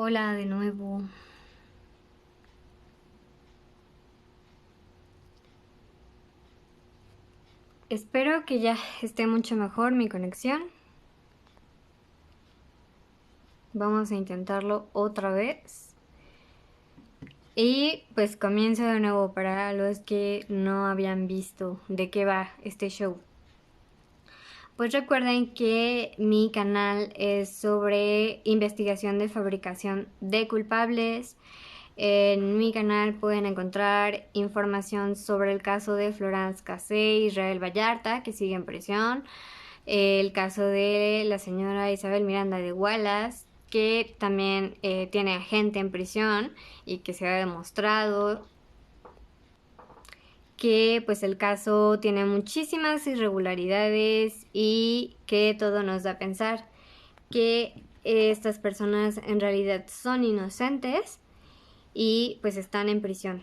Hola de nuevo. Espero que ya esté mucho mejor mi conexión. Vamos a intentarlo otra vez. Y pues comienzo de nuevo para los que no habían visto de qué va este show. Pues recuerden que mi canal es sobre investigación de fabricación de culpables. En mi canal pueden encontrar información sobre el caso de Florence Cassé y Israel Vallarta, que sigue en prisión. El caso de la señora Isabel Miranda de Wallace, que también tiene a gente en prisión y que se ha demostrado que pues el caso tiene muchísimas irregularidades y que todo nos da a pensar que estas personas en realidad son inocentes y pues están en prisión.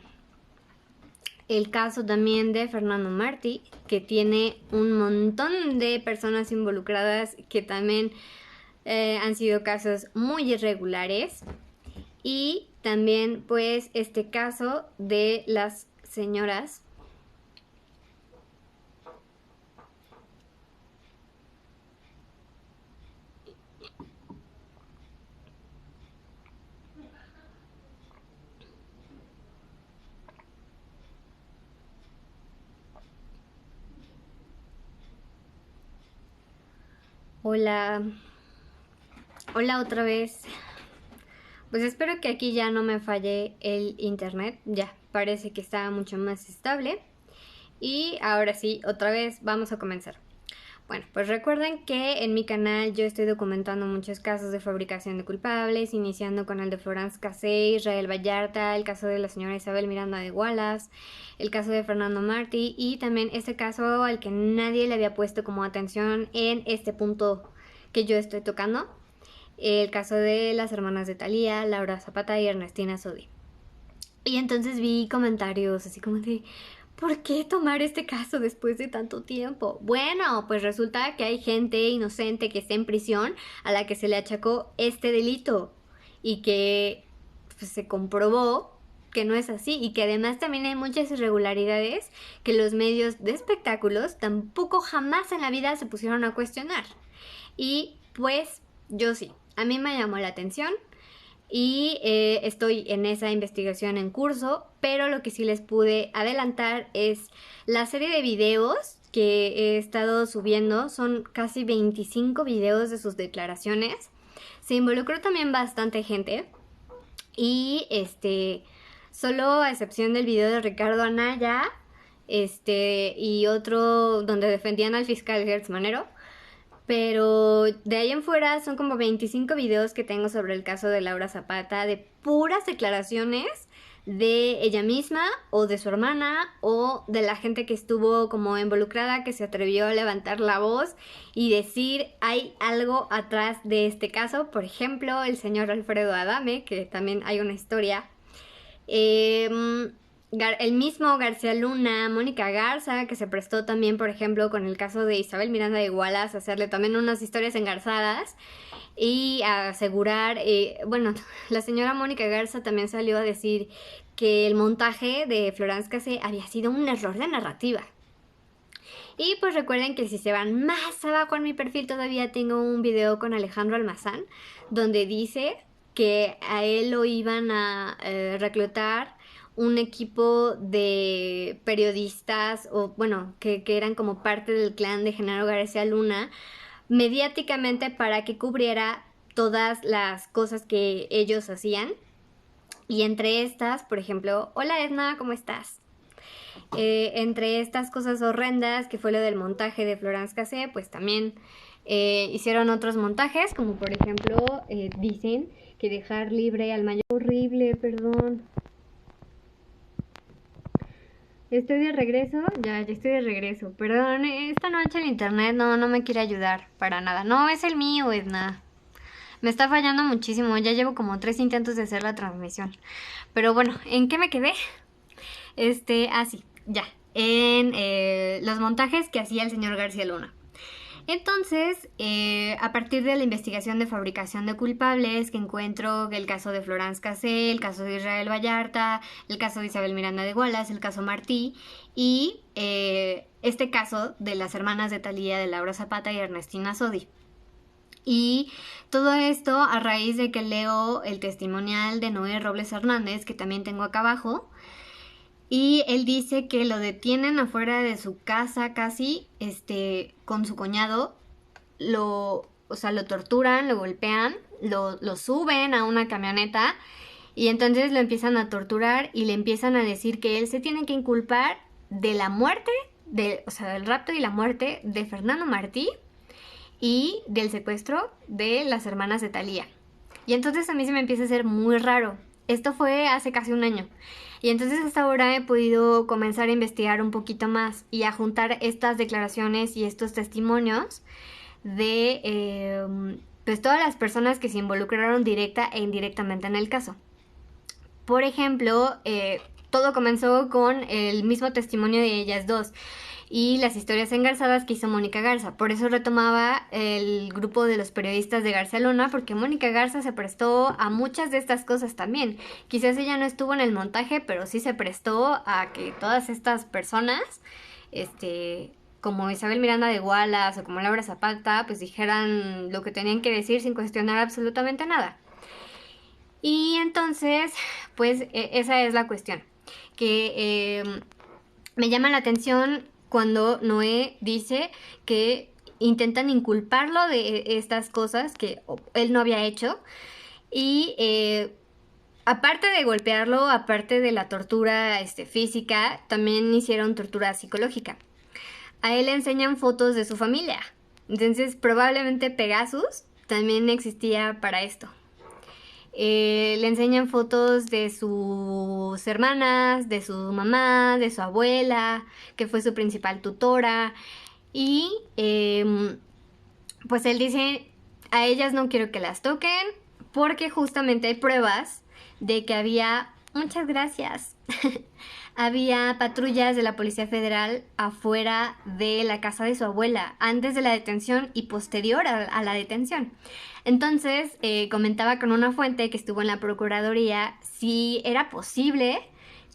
El caso también de Fernando Martí, que tiene un montón de personas involucradas que también han sido casos muy irregulares. Y también pues este caso de las señoras Hola, hola otra vez. Pues espero que aquí ya no me falle el internet, ya parece que está mucho más estable. Y ahora sí, otra vez vamos a comenzar. Bueno, pues recuerden que en mi canal yo estoy documentando muchos casos de fabricación de culpables, iniciando con el de Florence Cassé, Israel Vallarta, el caso de la señora Isabel Miranda de Wallace, el caso de Fernando Martí y también este caso al que nadie le había puesto como atención en este punto que yo estoy tocando, el caso de las hermanas de Thalía, Laura Zapata y Ernestina Sodi. Y entonces vi comentarios así como de, ¿por qué tomar este caso después de tanto tiempo? Bueno, pues resulta que hay gente inocente que está en prisión a la que se le achacó este delito y que pues, se comprobó que no es así y que además también hay muchas irregularidades que los medios de espectáculos tampoco jamás en la vida se pusieron a cuestionar. Y pues yo sí, a mí me llamó la atención y estoy en esa investigación en curso, pero lo que sí les pude adelantar es la serie de videos que he estado subiendo. Son casi 25 videos de sus declaraciones. Se involucró también bastante gente y solo a excepción del video de Ricardo Anaya y otro donde defendían al fiscal Gertz Manero, pero de ahí en fuera son como 25 videos que tengo sobre el caso de Laura Zapata, de puras declaraciones de ella misma o de su hermana o de la gente que estuvo como involucrada, que se atrevió a levantar la voz y decir hay algo atrás de este caso. Por ejemplo, el señor Alfredo Adame, que también hay una historia. El mismo García Luna, Mónica Garza, que se prestó también, por ejemplo, con el caso de Isabel Miranda de Wallace, a hacerle también unas historias engarzadas y a asegurar, bueno, la señora Mónica Garza también salió a decir que el montaje de Florence Cassé había sido un error de narrativa. Y pues recuerden que si se van más abajo en mi perfil todavía tengo un video con Alejandro Almazán donde dice que a él lo iban a reclutar un equipo de periodistas o bueno, que eran como parte del clan de Genaro García Luna mediáticamente para que cubriera todas las cosas que ellos hacían. Y entre estas, por ejemplo, hola Edna, ¿cómo estás? Entre estas cosas horrendas que fue lo del montaje de Florence Cassé, pues también hicieron otros montajes, como por ejemplo dicen que dejar libre al mayor... Horrible, perdón. Estoy de regreso, ya estoy de regreso. Perdón, esta noche el internet no me quiere ayudar para nada. No, es el mío, Edna. Me está fallando muchísimo, ya llevo como 3 intentos de hacer la transmisión. Pero bueno, ¿en qué me quedé? Sí, ya. En los montajes que hacía el señor García Luna. Entonces, a partir de la investigación de fabricación de culpables, que encuentro el caso de Florence Cassel, el caso de Israel Vallarta, el caso de Isabel Miranda de Wallace, el caso Martí y este caso de las hermanas de Thalía, de Laura Zapata y Ernestina Sodi. Y todo esto a raíz de que leo el testimonial de Noé Robles Hernández, que también tengo acá abajo. Y él dice que lo detienen afuera de su casa casi, con su cuñado, lo torturan, lo golpean, lo suben a una camioneta y entonces lo empiezan a torturar y le empiezan a decir que él se tiene que inculpar de la muerte, del rapto y la muerte de Fernando Martí y del secuestro de las hermanas de Thalía. Y entonces a mí se me empieza a hacer muy raro. Esto fue hace casi un año. Y entonces hasta ahora he podido comenzar a investigar un poquito más y a juntar estas declaraciones y estos testimonios de pues todas las personas que se involucraron directa e indirectamente en el caso. Por ejemplo, todo comenzó con el mismo testimonio de ellas dos y las historias engarzadas que hizo Mónica Garza. Por eso retomaba el grupo de los periodistas de García Luna, porque Mónica Garza se prestó a muchas de estas cosas también. Quizás ella no estuvo en el montaje, pero sí se prestó a que todas estas personas, como Isabel Miranda de Wallace o como Laura Zapata, pues dijeran lo que tenían que decir sin cuestionar absolutamente nada. Y entonces, pues esa es la cuestión, que me llama la atención cuando Noé dice que intentan inculparlo de estas cosas que él no había hecho y aparte de golpearlo, aparte de la tortura física, también hicieron tortura psicológica. A él le enseñan fotos de su familia, entonces probablemente Pegasus también existía para esto. Le enseñan fotos de sus hermanas, de su mamá, de su abuela, que fue su principal tutora. Y pues él dice, a ellas no quiero que las toquen porque justamente hay pruebas de que había, muchas gracias, había patrullas de la Policía Federal afuera de la casa de su abuela, antes de la detención y posterior a la detención. Entonces, comentaba con una fuente que estuvo en la Procuraduría si era posible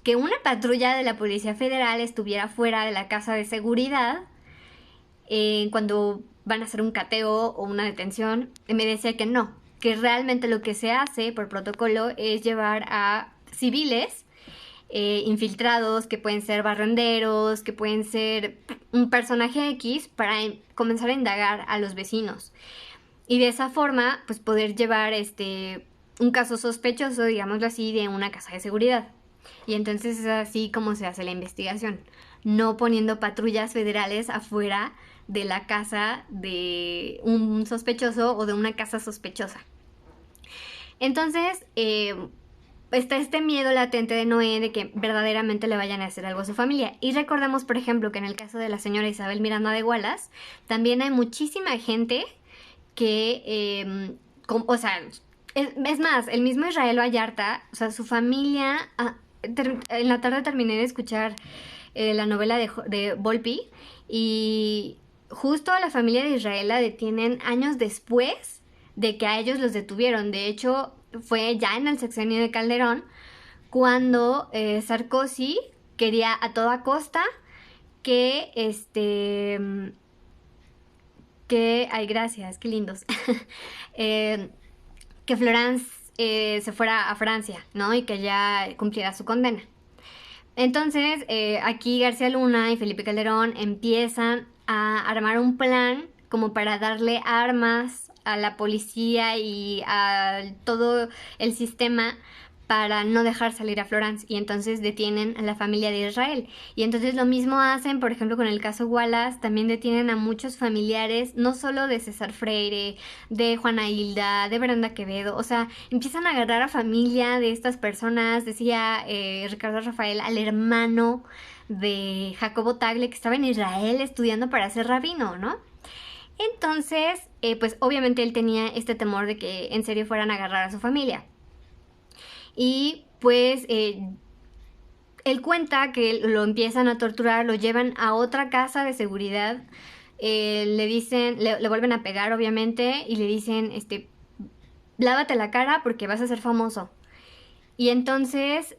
que una patrulla de la Policía Federal estuviera fuera de la casa de seguridad cuando van a hacer un cateo o una detención. Y me decía que no, que realmente lo que se hace por protocolo es llevar a civiles infiltrados, que pueden ser barrenderos, que pueden ser un personaje X, para comenzar a indagar a los vecinos. Y de esa forma, pues poder llevar un caso sospechoso, digámoslo así, de una casa de seguridad. Y entonces es así como se hace la investigación, no poniendo patrullas federales afuera de la casa de un sospechoso o de una casa sospechosa. Entonces, está este miedo latente de Noé de que verdaderamente le vayan a hacer algo a su familia. Y recordemos, por ejemplo, que en el caso de la señora Isabel Miranda de Wallace, también hay muchísima gente que, es más, el mismo Israel Vallarta, o sea, su familia, en la tarde terminé de escuchar la novela de Volpi y justo a la familia de Israel la detienen años después de que a ellos los detuvieron. De hecho, fue ya en el sexenio de Calderón cuando Sarkozy quería a toda costa que ay, gracias, qué lindos, que Florence se fuera a Francia, ¿no? Y que ya cumpliera su condena. Entonces, aquí García Luna y Felipe Calderón empiezan a armar un plan como para darle armas a la policía y a todo el sistema para no dejar salir a Florence, y entonces detienen a la familia de Israel. Y entonces lo mismo hacen, por ejemplo, con el caso Wallace, también detienen a muchos familiares, no solo de César Freire, de Juana Hilda, de Brenda Quevedo, o sea, empiezan a agarrar a familia de estas personas. Decía Ricardo Rafael al hermano de Jacobo Tagle, que estaba en Israel estudiando para ser rabino, ¿no? Entonces, pues obviamente él tenía este temor de que en serio fueran a agarrar a su familia. Y pues él cuenta que lo empiezan a torturar, lo llevan a otra casa de seguridad le dicen, le vuelven a pegar obviamente y le dicen, lávate la cara porque vas a ser famoso. Y entonces,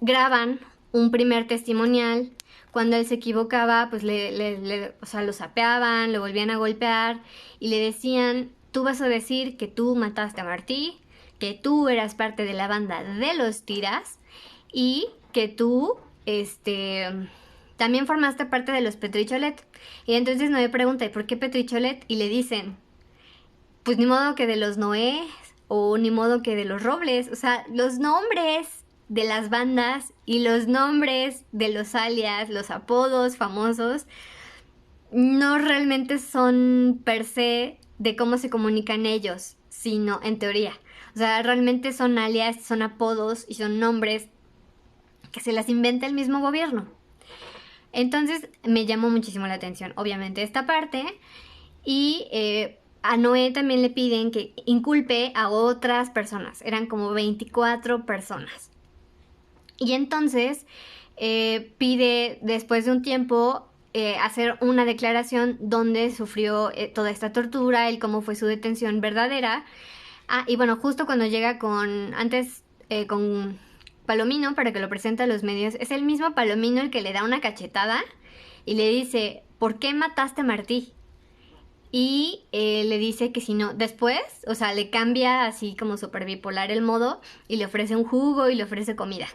graban un primer testimonial. Cuando él se equivocaba, pues o sea, lo sapeaban, lo volvían a golpear y le decían, tú vas a decir que tú mataste a Martí, que tú eras parte de la banda de los Tiras y que tú, también formaste parte de los Petricholet. Y entonces Noé pregunta, ¿y por qué Petricholet? Y le dicen, pues ni modo que de los Noé o ni modo que de los Robles. O sea, los nombres de las bandas y los nombres de los alias, los apodos famosos, no realmente son per se de cómo se comunican ellos, sino en teoría. O sea, realmente son alias, son apodos y son nombres que se las inventa el mismo gobierno. Entonces me llamó muchísimo la atención, obviamente, esta parte. Y a Noé también le piden que inculpe a otras personas. Eran como 24 personas. Y entonces pide, después de un tiempo, hacer una declaración donde sufrió toda esta tortura, el cómo fue su detención verdadera. Ah, y bueno, justo cuando llega con Palomino para que lo presente a los medios, es el mismo Palomino el que le da una cachetada y le dice, ¿por qué mataste a Martí? Y le dice que si no, después, o sea, le cambia así como súper bipolar el modo y le ofrece un jugo y le ofrece comida.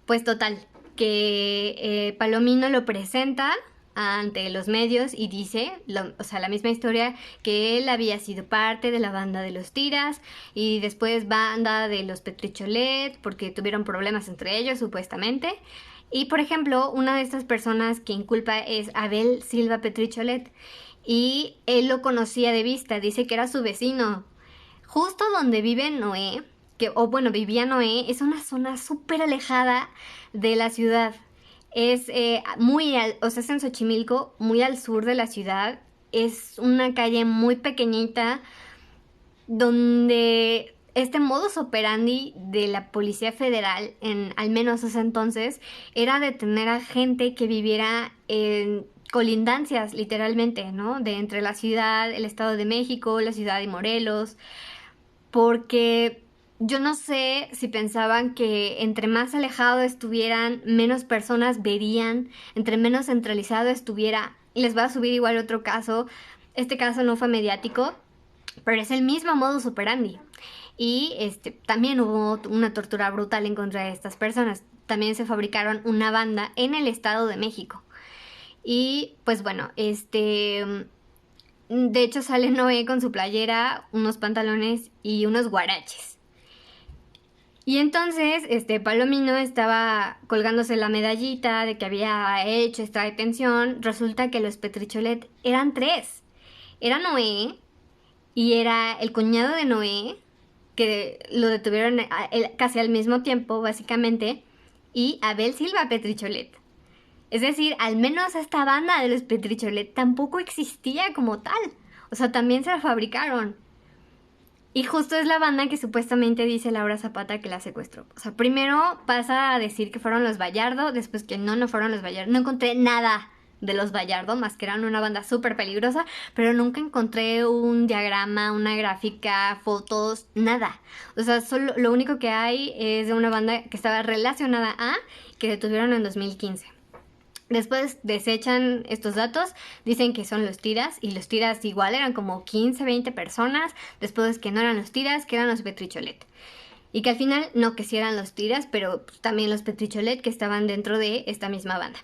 Pues total, que Palomino lo presenta ante los medios y dice, o sea, la misma historia, que él había sido parte de la banda de los Tiras y después banda de los Petricholet porque tuvieron problemas entre ellos supuestamente. Y por ejemplo, una de estas personas que inculpa es Abel Silva Petricholet y él lo conocía de vista, dice que era su vecino. Justo donde vive Noé, vivía Noé, es una zona súper alejada de la ciudad. Es o sea, es en Xochimilco, muy al sur de la ciudad. Es una calle muy pequeñita donde este modus operandi de la Policía Federal, al menos ese entonces, era detener a gente que viviera en colindancias, literalmente, ¿no? De entre la ciudad, el Estado de México, la ciudad de Morelos, porque yo no sé si pensaban que entre más alejado estuvieran, menos personas verían, entre menos centralizado estuviera. Les voy a subir igual otro caso. Este caso no fue mediático, pero es el mismo modus operandi. Y también hubo una tortura brutal en contra de estas personas. También se fabricaron una banda en el Estado de México. Y pues bueno, de hecho sale Noé con su playera, unos pantalones y unos guaraches. Y entonces, Palomino estaba colgándose la medallita de que había hecho esta detención. Resulta que los Petricholet eran 3. Era Noé y era el cuñado de Noé, que lo detuvieron casi al mismo tiempo, básicamente, y Abel Silva Petricholet. Es decir, al menos esta banda de los Petricholet tampoco existía como tal. O sea, también se la fabricaron. Y justo es la banda que supuestamente dice Laura Zapata que la secuestró. O sea, primero pasa a decir que fueron los Vallardo, después que no fueron los Vallardo. No encontré nada de los Vallardo, más que eran una banda súper peligrosa, pero nunca encontré un diagrama, una gráfica, fotos, nada. O sea, solo lo único que hay es de una banda que estaba relacionada a, que detuvieron en 2015. Después desechan estos datos, dicen que son los Tiras, y los Tiras igual eran como 15, 20 personas, después que no eran los Tiras, que eran los Petricholet. Y que al final, no que sí eran los Tiras, pero también los Petricholet que estaban dentro de esta misma banda.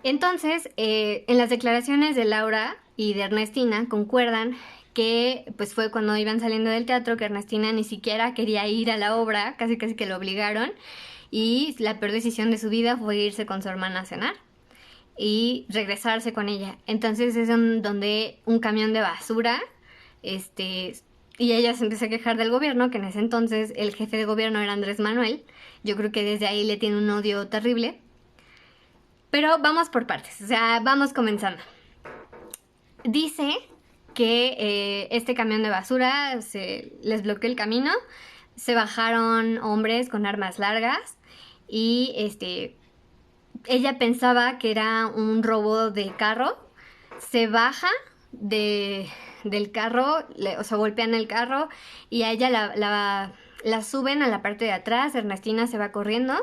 Entonces, en las declaraciones de Laura y de Ernestina concuerdan que pues fue cuando iban saliendo del teatro que Ernestina ni siquiera quería ir a la obra, casi que lo obligaron, y la peor decisión de su vida fue irse con su hermana a cenar y regresarse con ella. Entonces es donde un camión de basura, y ella se empezó a quejar del gobierno, que en ese entonces el jefe de gobierno era Andrés Manuel. Yo creo que desde ahí le tiene un odio terrible. Pero vamos por partes, o sea, vamos comenzando. Dice que este camión de basura les bloqueó el camino, se bajaron hombres con armas largas y ella pensaba que era un robo de carro, se baja del carro, o sea, golpean el carro y a ella la suben a la parte de atrás. Ernestina se va corriendo,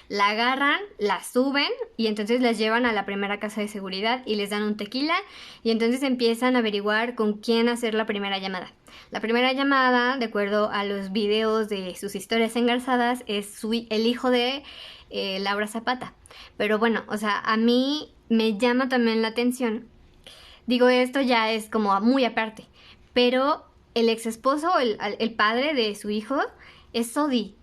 la agarran, la suben y entonces las llevan a la primera casa de seguridad y les dan un tequila y entonces empiezan a averiguar con quién hacer la primera llamada. La primera llamada, de acuerdo a los videos de sus historias engarzadas, es el hijo de Laura Zapata. Pero bueno, o sea, a mí me llama también la atención. Digo, esto ya es como muy aparte. Pero el ex esposo, el padre de su hijo, es Sodi,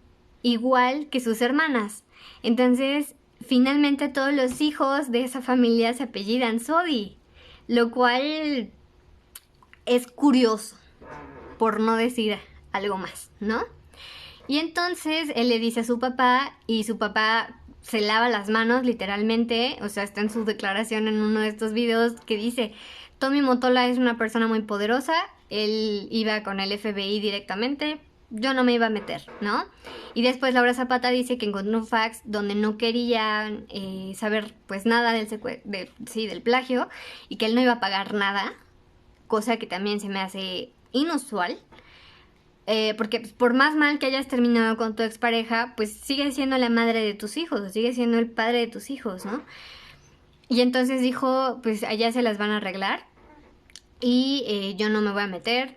igual que sus hermanas. Entonces, finalmente todos los hijos de esa familia se apellidan Sodi, lo cual es curioso, por no decir algo más, ¿no? Y entonces él le dice a su papá y su papá se lava las manos literalmente, o sea, está en su declaración en uno de estos videos que dice, Tommy Motola es una persona muy poderosa, él iba con el FBI directamente, yo no me iba a meter, ¿no? Y después Laura Zapata dice que encontró un fax donde no querían saber pues nada del plagio y que él no iba a pagar nada, cosa que también se me hace inusual. Porque pues, por más mal que hayas terminado con tu expareja, pues sigue siendo la madre de tus hijos, sigue siendo el padre de tus hijos, ¿no? Y entonces dijo, pues allá se las van a arreglar y yo no me voy a meter,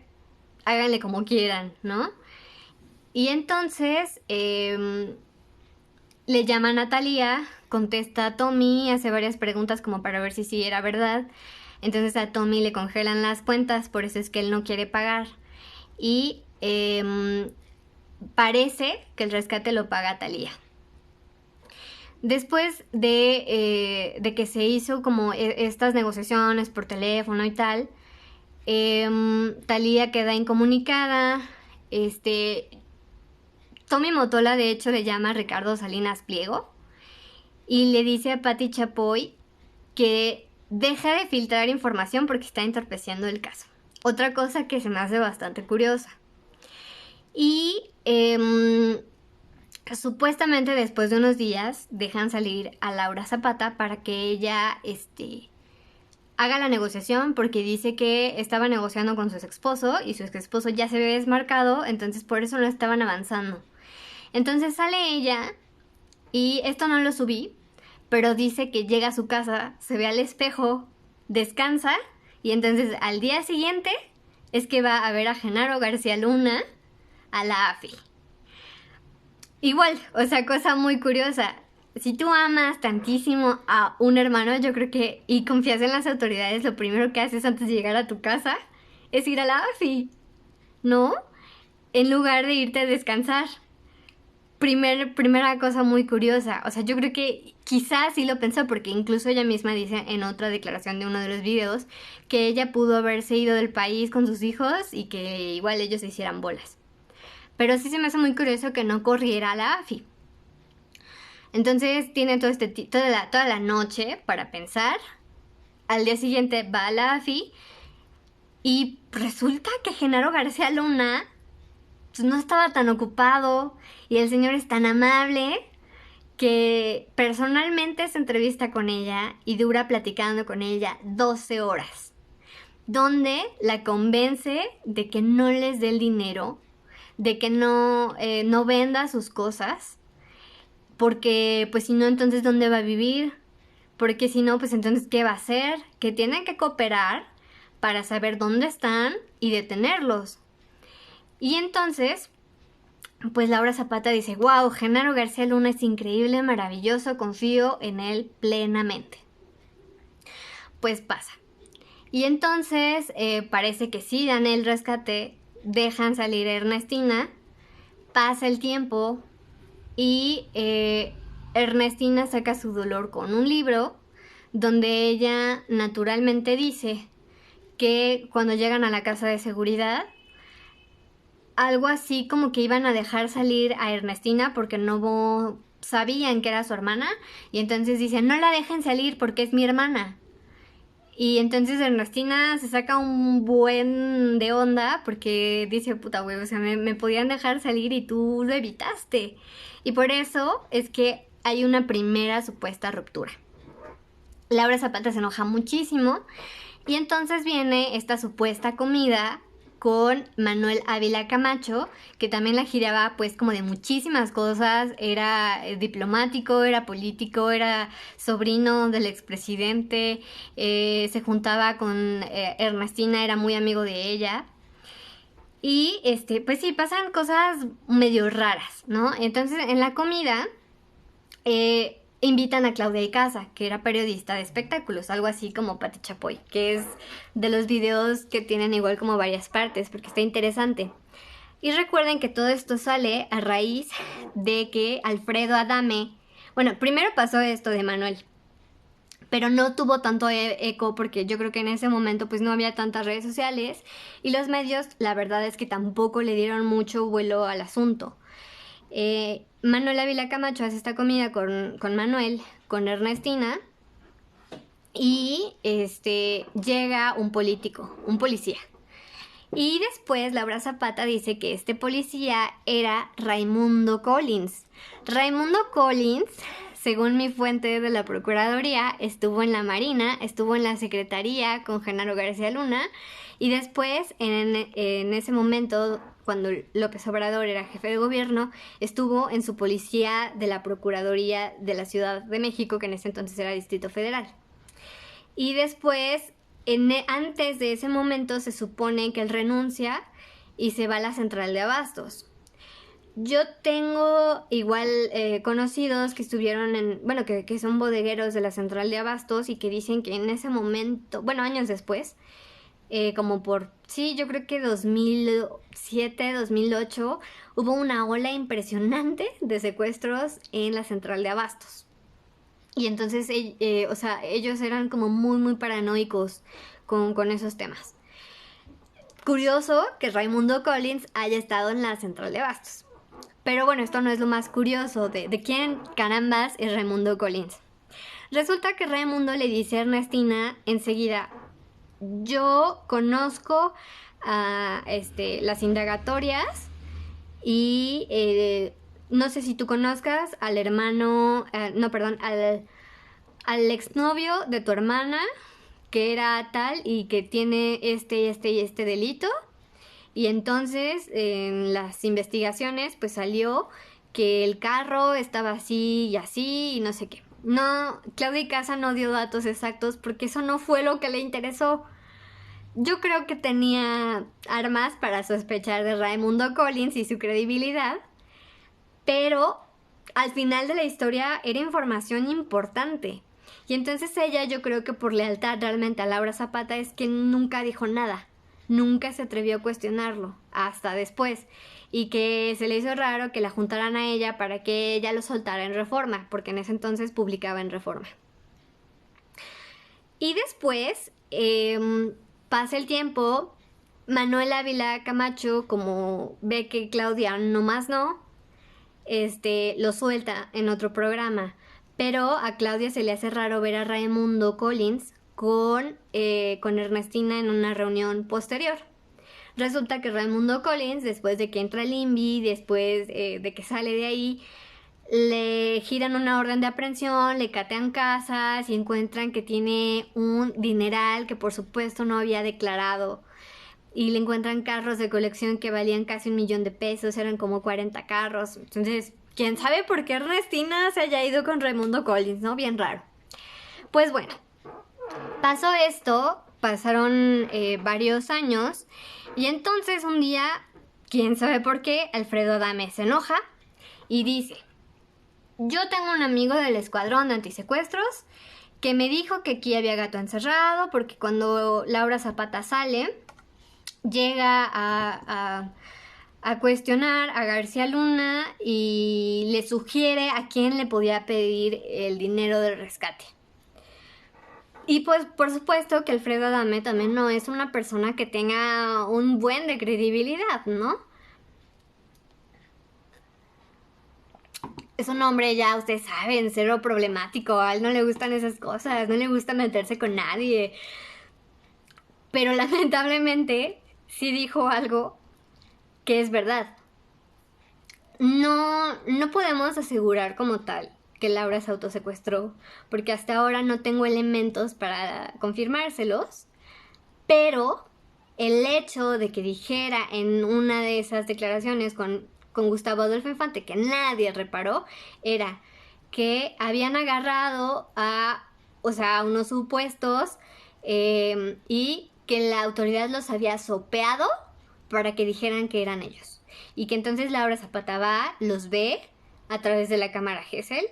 háganle como quieran, ¿no? Y entonces le llama a Natalia, contesta a Tommy, hace varias preguntas como para ver si sí era verdad. Entonces a Tommy le congelan las cuentas, por eso es que él no quiere pagar. Y parece que el rescate lo paga Thalía. Después de que se hizo como estas negociaciones por teléfono y tal, Thalía queda incomunicada. Tommy Motola de hecho le llama a Ricardo Salinas Pliego y le dice a Patti Chapoy que deja de filtrar información porque está entorpeciendo el caso. Otra cosa que se me hace bastante curiosa. Y supuestamente después de unos días dejan salir a Laura Zapata para que ella haga la negociación porque dice que estaba negociando con su ex esposo y su ex esposo ya se había desmarcado, entonces por eso no estaban avanzando. Entonces sale ella y esto no lo subí, pero dice que llega a su casa, se ve al espejo, descansa y entonces al día siguiente es que va a ver a Genaro García Luna a la AFI. Igual, o sea, cosa muy curiosa. Si tú amas tantísimo a un hermano, yo creo que, y confías en las autoridades, lo primero que haces antes de llegar a tu casa es ir a la AFI, ¿no? En lugar de irte a descansar. Primera cosa muy curiosa. O sea, yo creo que quizás sí lo pensó porque incluso ella misma dice en otra declaración de uno de los videos que ella pudo haberse ido del país con sus hijos y que igual ellos se hicieran bolas. Pero sí se me hace muy curioso que no corriera a la AFI. Entonces tiene toda la noche para pensar. Al día siguiente va a la AFI y resulta que Genaro García Luna pues, no estaba tan ocupado y el señor es tan amable que personalmente se entrevista con ella y dura platicando con ella 12 horas, donde la convence de que no les dé el dinero, de que no venda sus cosas, porque pues si no, entonces ¿dónde va a vivir? Porque si no, pues entonces ¿qué va a hacer? Que tienen que cooperar para saber dónde están y detenerlos. Y entonces, pues Laura Zapata dice, wow, Genaro García Luna es increíble, maravilloso, confío en él plenamente. Pues pasa. Y entonces parece que sí dan el rescate, dejan salir a Ernestina, pasa el tiempo y Ernestina saca su dolor con un libro donde ella naturalmente dice que cuando llegan a la casa de seguridad, algo así como que iban a dejar salir a Ernestina porque no sabían que era su hermana y entonces dicen, no la dejen salir porque es mi hermana. Y entonces Ernestina se saca un buen de onda porque dice, puta güey, o sea, me podían dejar salir y tú lo evitaste. Y por eso es que hay una primera supuesta ruptura. Laura Zapata se enoja muchísimo y entonces viene esta supuesta comida con Manuel Ávila Camacho, que también la giraba pues como de muchísimas cosas, era diplomático, era político, era sobrino del expresidente, se juntaba con Ernestina, era muy amigo de ella. Y pues sí, pasan cosas medio raras, ¿no? Entonces en la comida invitan a Claudia Icaza, que era periodista de espectáculos, algo así como Pati Chapoy, que es de los videos que tienen igual como varias partes, porque está interesante. Y recuerden que todo esto sale a raíz de que Alfredo Adame, bueno, primero pasó esto de Manuel, pero no tuvo tanto eco porque yo creo que en ese momento pues no había tantas redes sociales y los medios la verdad es que tampoco le dieron mucho vuelo al asunto. Manuel Ávila Camacho hace esta comida con Manuel, con Ernestina, y llega un político, un policía. Y después Laura Zapata dice que este policía era Raimundo Collins. Raimundo Collins, según mi fuente de la Procuraduría, estuvo en la Marina, estuvo en la Secretaría con Genaro García Luna y después, en ese momento, cuando López Obrador era jefe de gobierno, estuvo en su policía de la Procuraduría de la Ciudad de México, que en ese entonces era Distrito Federal. Y después, antes de ese momento, se supone que él renuncia y se va a la central de abastos. Yo tengo igual conocidos que estuvieron que son bodegueros de la central de abastos y que dicen que en ese momento, bueno, años después, como por, sí, yo creo que 2007, 2008, hubo una ola impresionante de secuestros en la central de abastos. Y entonces, ellos eran como muy, muy paranoicos con esos temas. Curioso que Raimundo Collins haya estado en la central de abastos. Pero bueno, esto no es lo más curioso de quién carambas es Raimundo Collins. Resulta que Raimundo le dice a Ernestina enseguida, yo conozco a las indagatorias y no sé si tú conozcas al hermano, al exnovio de tu hermana, que era tal y que tiene este delito. Y entonces en las investigaciones pues salió que el carro estaba así y así y no sé qué. No, Claudia Icaza no dio datos exactos porque eso no fue lo que le interesó. Yo creo que tenía armas para sospechar de Raimundo Collins y su credibilidad, pero al final de la historia era información importante. Y entonces ella, yo creo que por lealtad realmente a Laura Zapata, es que nunca dijo nada. Nunca se atrevió a cuestionarlo, hasta después. Y que se le hizo raro que la juntaran a ella para que ella lo soltara en Reforma, porque en ese entonces publicaba en Reforma. Y después, pasa el tiempo, Manuel Ávila Camacho, como ve que Claudia nomás no, lo suelta en otro programa. Pero a Claudia se le hace raro ver a Raimundo Collins con Ernestina en una reunión posterior. Resulta que Raimundo Collins, después de que entra al INVI, después de que sale de ahí, le giran una orden de aprehensión, le catean casas y encuentran que tiene un dineral que por supuesto no había declarado. Y le encuentran carros de colección que valían casi $1,000,000, eran como 40 carros. Entonces, quién sabe por qué Ernestina se haya ido con Raimundo Collins, ¿no? Bien raro. Pues bueno, pasó esto, pasaron varios años y entonces un día, quién sabe por qué, Alfredo Adame se enoja y dice, yo tengo un amigo del escuadrón de antisecuestros que me dijo que aquí había gato encerrado porque cuando Laura Zapata sale, llega a cuestionar a García Luna y le sugiere a quién le podía pedir el dinero del rescate. Y pues por supuesto que Alfredo Adame también no es una persona que tenga un buen de credibilidad, ¿no? Es un hombre ya, ustedes saben, cero problemático, a él no le gustan esas cosas, no le gusta meterse con nadie. Pero lamentablemente sí dijo algo que es verdad. No podemos asegurar como tal que Laura se autosecuestró, porque hasta ahora no tengo elementos para confirmárselos, pero el hecho de que dijera en una de esas declaraciones con Gustavo Adolfo Infante, que nadie reparó, era que habían agarrado a unos supuestos y que la autoridad los había sopeado para que dijeran que eran ellos. Y que entonces Laura Zapata va, los ve a través de la cámara Gesell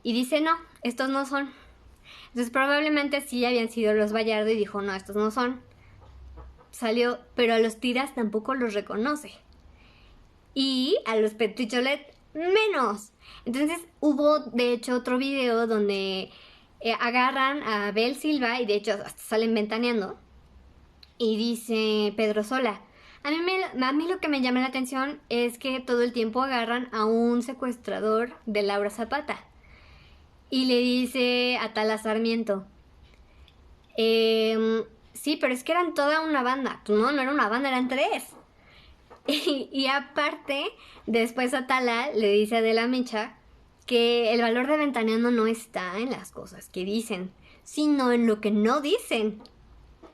y dice, no, estos no son. Entonces probablemente sí habían sido los Vallardo y dijo, no, estos no son. Salió, pero a los Tiras tampoco los reconoce. Y a los Petricholet menos. Entonces hubo de hecho otro video donde agarran a Abel Silva y de hecho hasta salen ventaneando. Y dice Pedro Sola, a mí lo que me llama la atención es que todo el tiempo agarran a un secuestrador de Laura Zapata. Y le dice a Tala Sarmiento, sí, pero es que eran toda una banda. No era una banda, eran 3. Y aparte, después Atala le dice a Adela Micha que el valor de Ventaneando no está en las cosas que dicen, sino en lo que no dicen.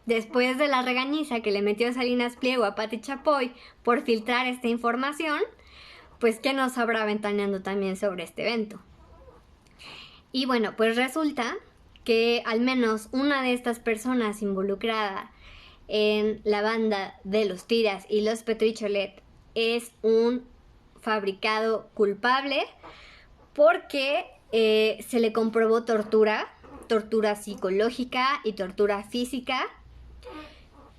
Después de la regañiza que le metió Salinas Pliego a Pati Chapoy por filtrar esta información, pues ¿qué nos sabrá Ventaneando también sobre este evento? Y bueno, pues resulta que al menos una de estas personas involucrada en la banda de los Tiras y los Petricholet es un fabricado culpable porque se le comprobó tortura psicológica y tortura física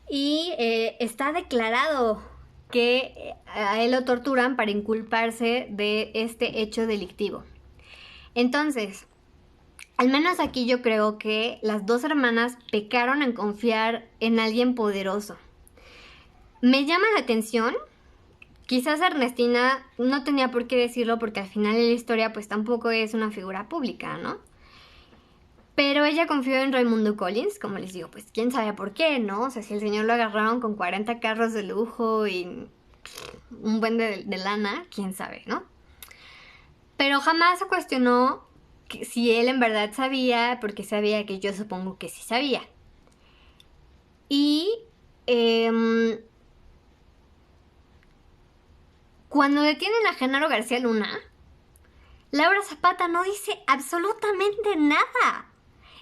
y está declarado que a él lo torturan para inculparse de este hecho delictivo. Entonces, al menos aquí yo creo que las 2 hermanas pecaron en confiar en alguien poderoso. Me llama la atención, quizás Ernestina no tenía por qué decirlo porque al final de la historia pues tampoco es una figura pública, ¿no? Pero ella confió en Raimundo Collins, como les digo, pues quién sabe por qué, ¿no? O sea, si el señor lo agarraron con 40 carros de lujo y un buen de lana, quién sabe, ¿no? Pero jamás se cuestionó si él en verdad sabía, porque sabía que yo supongo que sí sabía. Y cuando detienen a Genaro García Luna, Laura Zapata no dice absolutamente nada.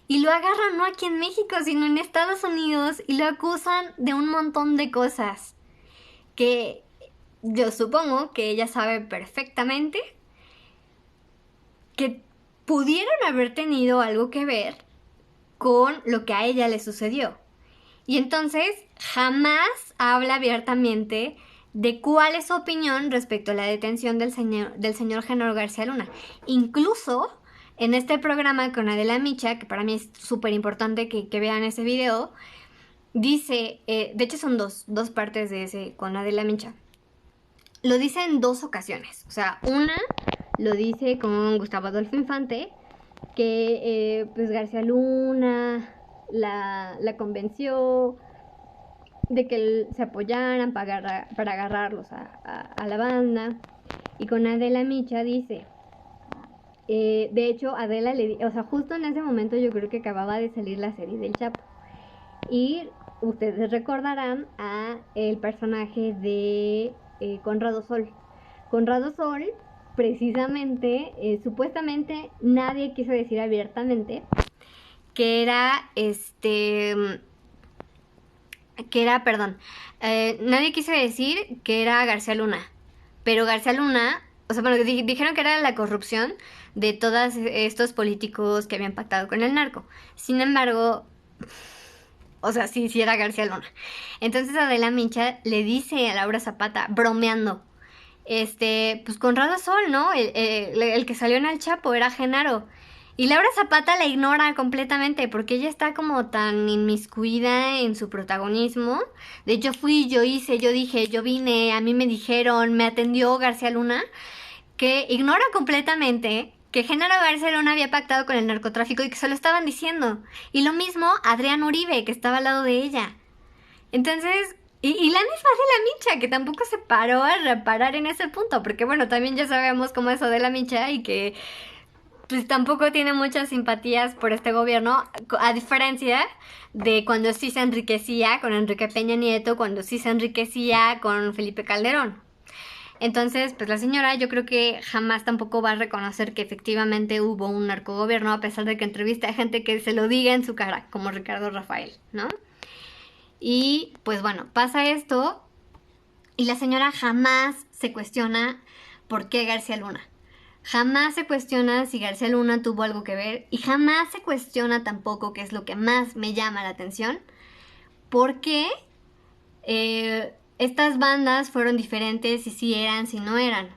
Y lo agarran no aquí en México, sino en Estados Unidos y lo acusan de un montón de cosas que yo supongo que ella sabe perfectamente que pudieron haber tenido algo que ver con lo que a ella le sucedió. Y entonces jamás habla abiertamente de cuál es su opinión respecto a la detención del señor Genaro García Luna. Incluso en este programa con Adela Micha, que para mí es súper importante que vean ese video, dice, de hecho son dos partes de ese con Adela Micha. Lo dice en 2 ocasiones. O sea, una lo dice con Gustavo Adolfo Infante, que pues García Luna la convenció de que se apoyaran para agarrarlos a la banda. Y con Adela Micha dice, de hecho Adela justo en ese momento yo creo que acababa de salir la serie del Chapo. Y ustedes recordarán a el personaje de Conrado Sol. Conrado Sol, precisamente, supuestamente nadie quiso decir abiertamente que nadie quiso decir que era García Luna, pero García Luna, dijeron que era la corrupción de todos estos políticos que habían pactado con el narco. Sin embargo, sí era García Luna. Entonces Adela Micha le dice a Laura Zapata, bromeando, pues Conrado Sol, ¿no? El que salió en El Chapo era Genaro. Y Laura Zapata la ignora completamente porque ella está como tan inmiscuida en su protagonismo. De hecho yo dije, yo vine, a mí me dijeron, me atendió García Luna, que ignora completamente que Genaro García Luna había pactado con el narcotráfico y que se lo estaban diciendo. Y lo mismo Adrián Uribe, que estaba al lado de ella. Entonces, y la misma Adela Micha, que tampoco se paró a reparar en ese punto, porque bueno, también ya sabemos cómo es Adela Micha y que pues tampoco tiene muchas simpatías por este gobierno, a diferencia de cuando sí se enriquecía con Enrique Peña Nieto, cuando sí se enriquecía con Felipe Calderón. Entonces, pues la señora yo creo que jamás tampoco va a reconocer que efectivamente hubo un narcogobierno, a pesar de que entrevista a gente que se lo diga en su cara, como Ricardo Rafael, ¿no? Y pues bueno, pasa esto y la señora jamás se cuestiona por qué García Luna. Jamás se cuestiona si García Luna tuvo algo que ver y jamás se cuestiona tampoco, que es lo que más me llama la atención, por qué estas bandas fueron diferentes y si eran, si no eran.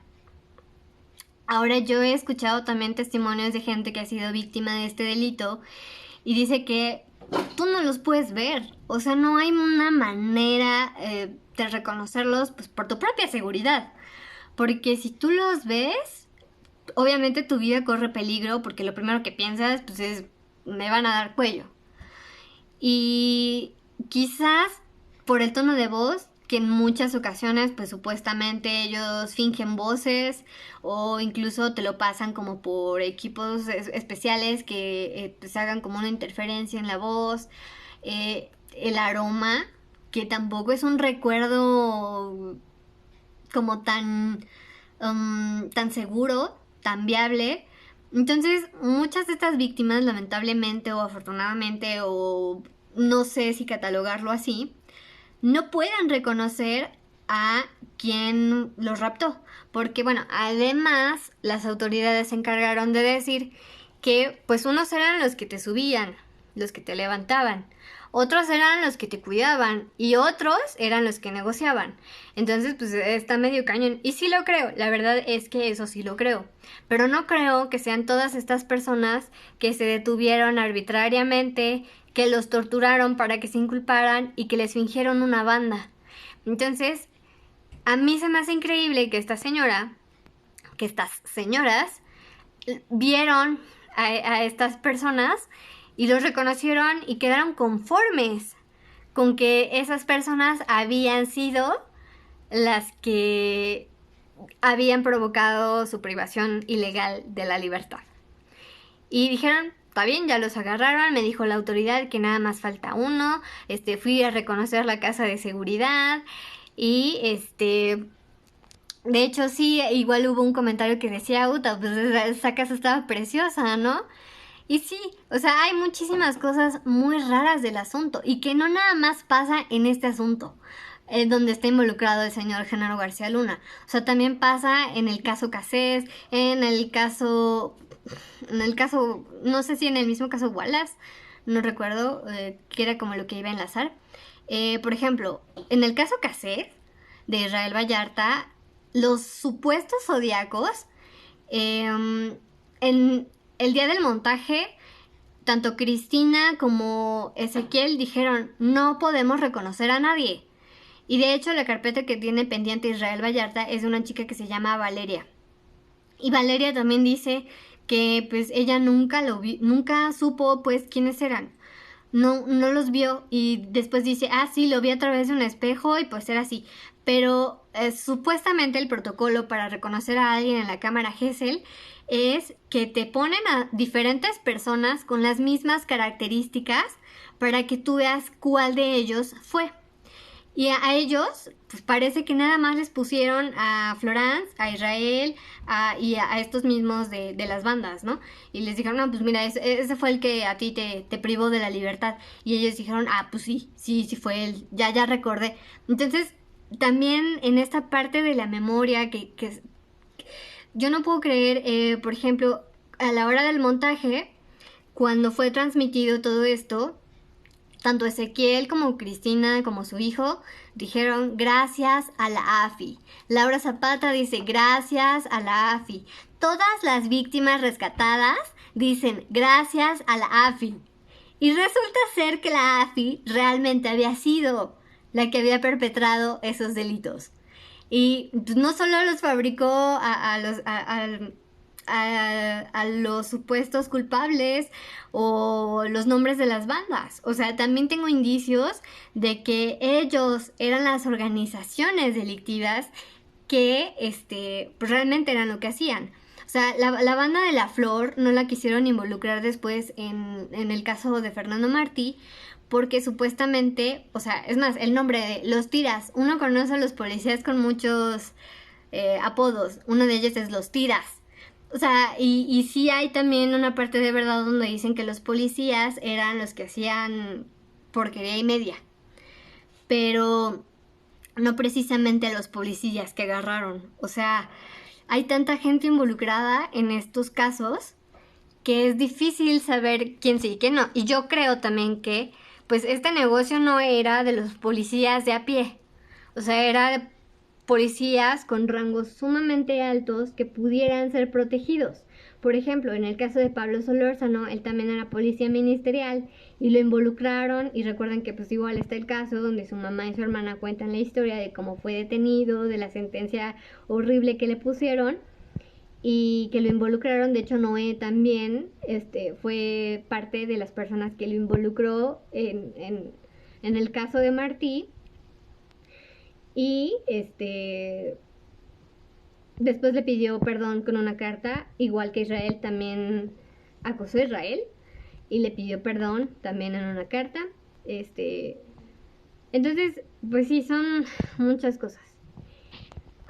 Ahora yo he escuchado también testimonios de gente que ha sido víctima de este delito y dice que tú no los puedes ver, o sea, no hay una manera de reconocerlos pues por tu propia seguridad, porque si tú los ves, obviamente tu vida corre peligro porque lo primero que piensas pues es me van a dar cuello. Y quizás por el tono de voz, que en muchas ocasiones pues supuestamente ellos fingen voces o incluso te lo pasan como por equipos especiales que pues hagan como una interferencia en la voz, el aroma, que tampoco es un recuerdo como tan seguro, tan viable. Entonces, muchas de estas víctimas, lamentablemente o afortunadamente, o no sé si catalogarlo así, no pueden reconocer a quien los raptó. Porque, bueno, además, las autoridades se encargaron de decir que, pues, unos eran los que te subían, los que te levantaban, otros eran los que te cuidaban y otros eran los que negociaban. Entonces, pues está medio cañón. Y sí lo creo, la verdad es que eso sí lo creo. Pero no creo que sean todas estas personas que se detuvieron arbitrariamente, que los torturaron para que se inculparan y que les fingieron una banda. Entonces, a mí se me hace increíble que esta señora, que estas señoras, vieron a estas personas y los reconocieron y quedaron conformes con que esas personas habían sido las que habían provocado su privación ilegal de la libertad. Y dijeron, está bien, ya los agarraron, me dijo la autoridad que nada más falta uno, fui a reconocer la casa de seguridad y de hecho sí, igual hubo un comentario que decía, pues esa casa estaba preciosa, ¿no? Y sí, o sea, hay muchísimas cosas muy raras del asunto y que no nada más pasa en este asunto, donde está involucrado el señor Genaro García Luna. O sea, también pasa en el caso Cassés, en el caso, no sé si en el mismo caso Wallace, no recuerdo, que era como lo que iba a enlazar. Por ejemplo, en el caso Cassés de Israel Vallarta, los supuestos zodiacos, en el día del montaje, tanto Cristina como Ezequiel dijeron, no podemos reconocer a nadie. Y de hecho la carpeta que tiene pendiente Israel Vallarta es de una chica que se llama Valeria. Y Valeria también dice que pues ella nunca supo pues quiénes eran. No los vio y después dice, sí, lo vi a través de un espejo y pues era así. Pero supuestamente el protocolo para reconocer a alguien en la cámara Gesell es que te ponen a diferentes personas con las mismas características para que tú veas cuál de ellos fue. Y a ellos, pues parece que nada más les pusieron a Florence, a Israel y a estos mismos de las bandas, ¿no? Y les dijeron, no, pues mira, ese fue el que a ti te privó de la libertad. Y ellos dijeron, pues sí fue él, ya recordé. Entonces, también en esta parte de la memoria que yo no puedo creer, por ejemplo, a la hora del montaje, cuando fue transmitido todo esto, tanto Ezequiel como Cristina como su hijo dijeron gracias a la AFI. Laura Zapata dice gracias a la AFI. Todas las víctimas rescatadas dicen gracias a la AFI. Y resulta ser que la AFI realmente había sido la que había perpetrado esos delitos. Y no solo los fabricó a los supuestos culpables o los nombres de las bandas. O sea, también tengo indicios de que ellos eran las organizaciones delictivas que pues realmente eran lo que hacían. O sea, la banda de La Flor no la quisieron involucrar después en el caso de Fernando Martí, porque supuestamente, o sea, es más, el nombre de Los Tiras, uno conoce a los policías con muchos apodos, uno de ellos es Los Tiras. O sea, y sí hay también una parte de verdad donde dicen que los policías eran los que hacían porquería y media, pero no precisamente a los policías que agarraron. O sea, hay tanta gente involucrada en estos casos que es difícil saber quién sí y quién no. Y yo creo también que, pues, este negocio no era de los policías de a pie. O sea, era de policías con rangos sumamente altos que pudieran ser protegidos. Por ejemplo, en el caso de Pablo Solórzano, él también era policía ministerial y lo involucraron, y recuerden que pues igual está el caso donde su mamá y su hermana cuentan la historia de cómo fue detenido, de la sentencia horrible que le pusieron y que lo involucraron. De hecho, Noé también fue parte de las personas que lo involucró en el caso de Martí. Y después le pidió perdón con una carta, igual que Israel también acusó a Israel y le pidió perdón también en una carta. Entonces, pues sí, son muchas cosas.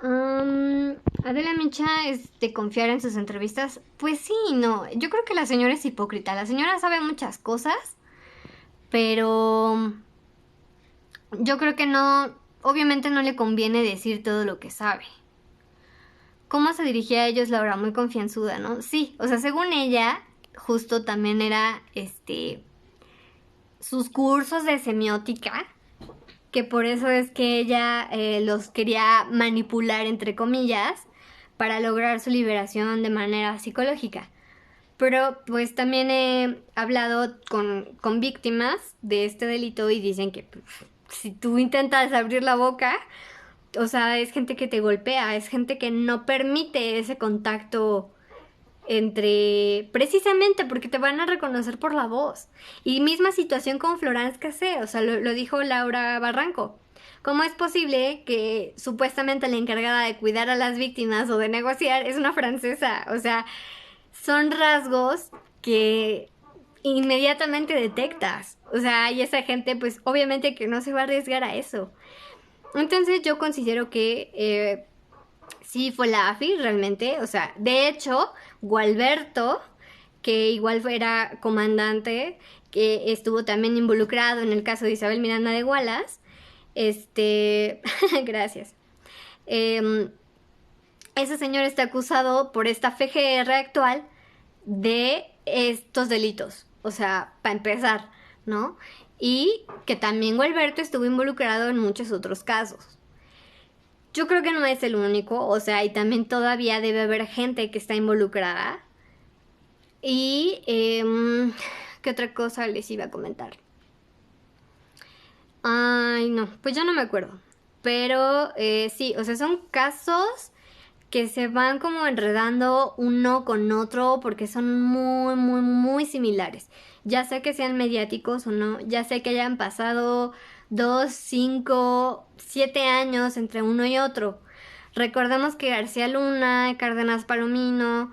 Adela Micha, confiar en sus entrevistas. Pues sí, no. Yo creo que la señora es hipócrita. La señora sabe muchas cosas, pero yo creo que no. Obviamente no le conviene decir todo lo que sabe. ¿Cómo se dirigía a ellos Laura? Muy confianzuda, ¿no? Sí, o sea, según ella, justo también era sus cursos de semiótica, que por eso es que ella los quería manipular, entre comillas, para lograr su liberación de manera psicológica. Pero pues también he hablado con víctimas de este delito y dicen que pues, si tú intentas abrir la boca, o sea, es gente que te golpea, es gente que no permite ese contacto entre, precisamente porque te van a reconocer por la voz. Y misma situación con Florence Cassé, o sea, lo dijo Laura Barranco. ¿Cómo es posible que supuestamente la encargada de cuidar a las víctimas o de negociar es una francesa? O sea, son rasgos que inmediatamente detectas. O sea, y esa gente pues obviamente que no se va a arriesgar a eso. Entonces yo considero que sí fue la AFI realmente. O sea, de hecho, Gualberto, que igual era comandante, que estuvo también involucrado en el caso de Isabel Miranda de Wallace, gracias. Ese señor está acusado por esta FGR actual de estos delitos. O sea, para empezar, ¿no? Y que también Gualberto estuvo involucrado en muchos otros casos. Yo creo que no es el único, o sea, y también todavía debe haber gente que está involucrada. Y, ¿qué otra cosa les iba a comentar? Ay, no, pues ya no me acuerdo. Pero sí, o sea, son casos que se van como enredando uno con otro porque son muy, muy, muy similares. Ya sea que sean mediáticos o no, ya sea que hayan pasado 2, 5, 7 años entre uno y otro. Recordemos que García Luna, Cárdenas Palomino,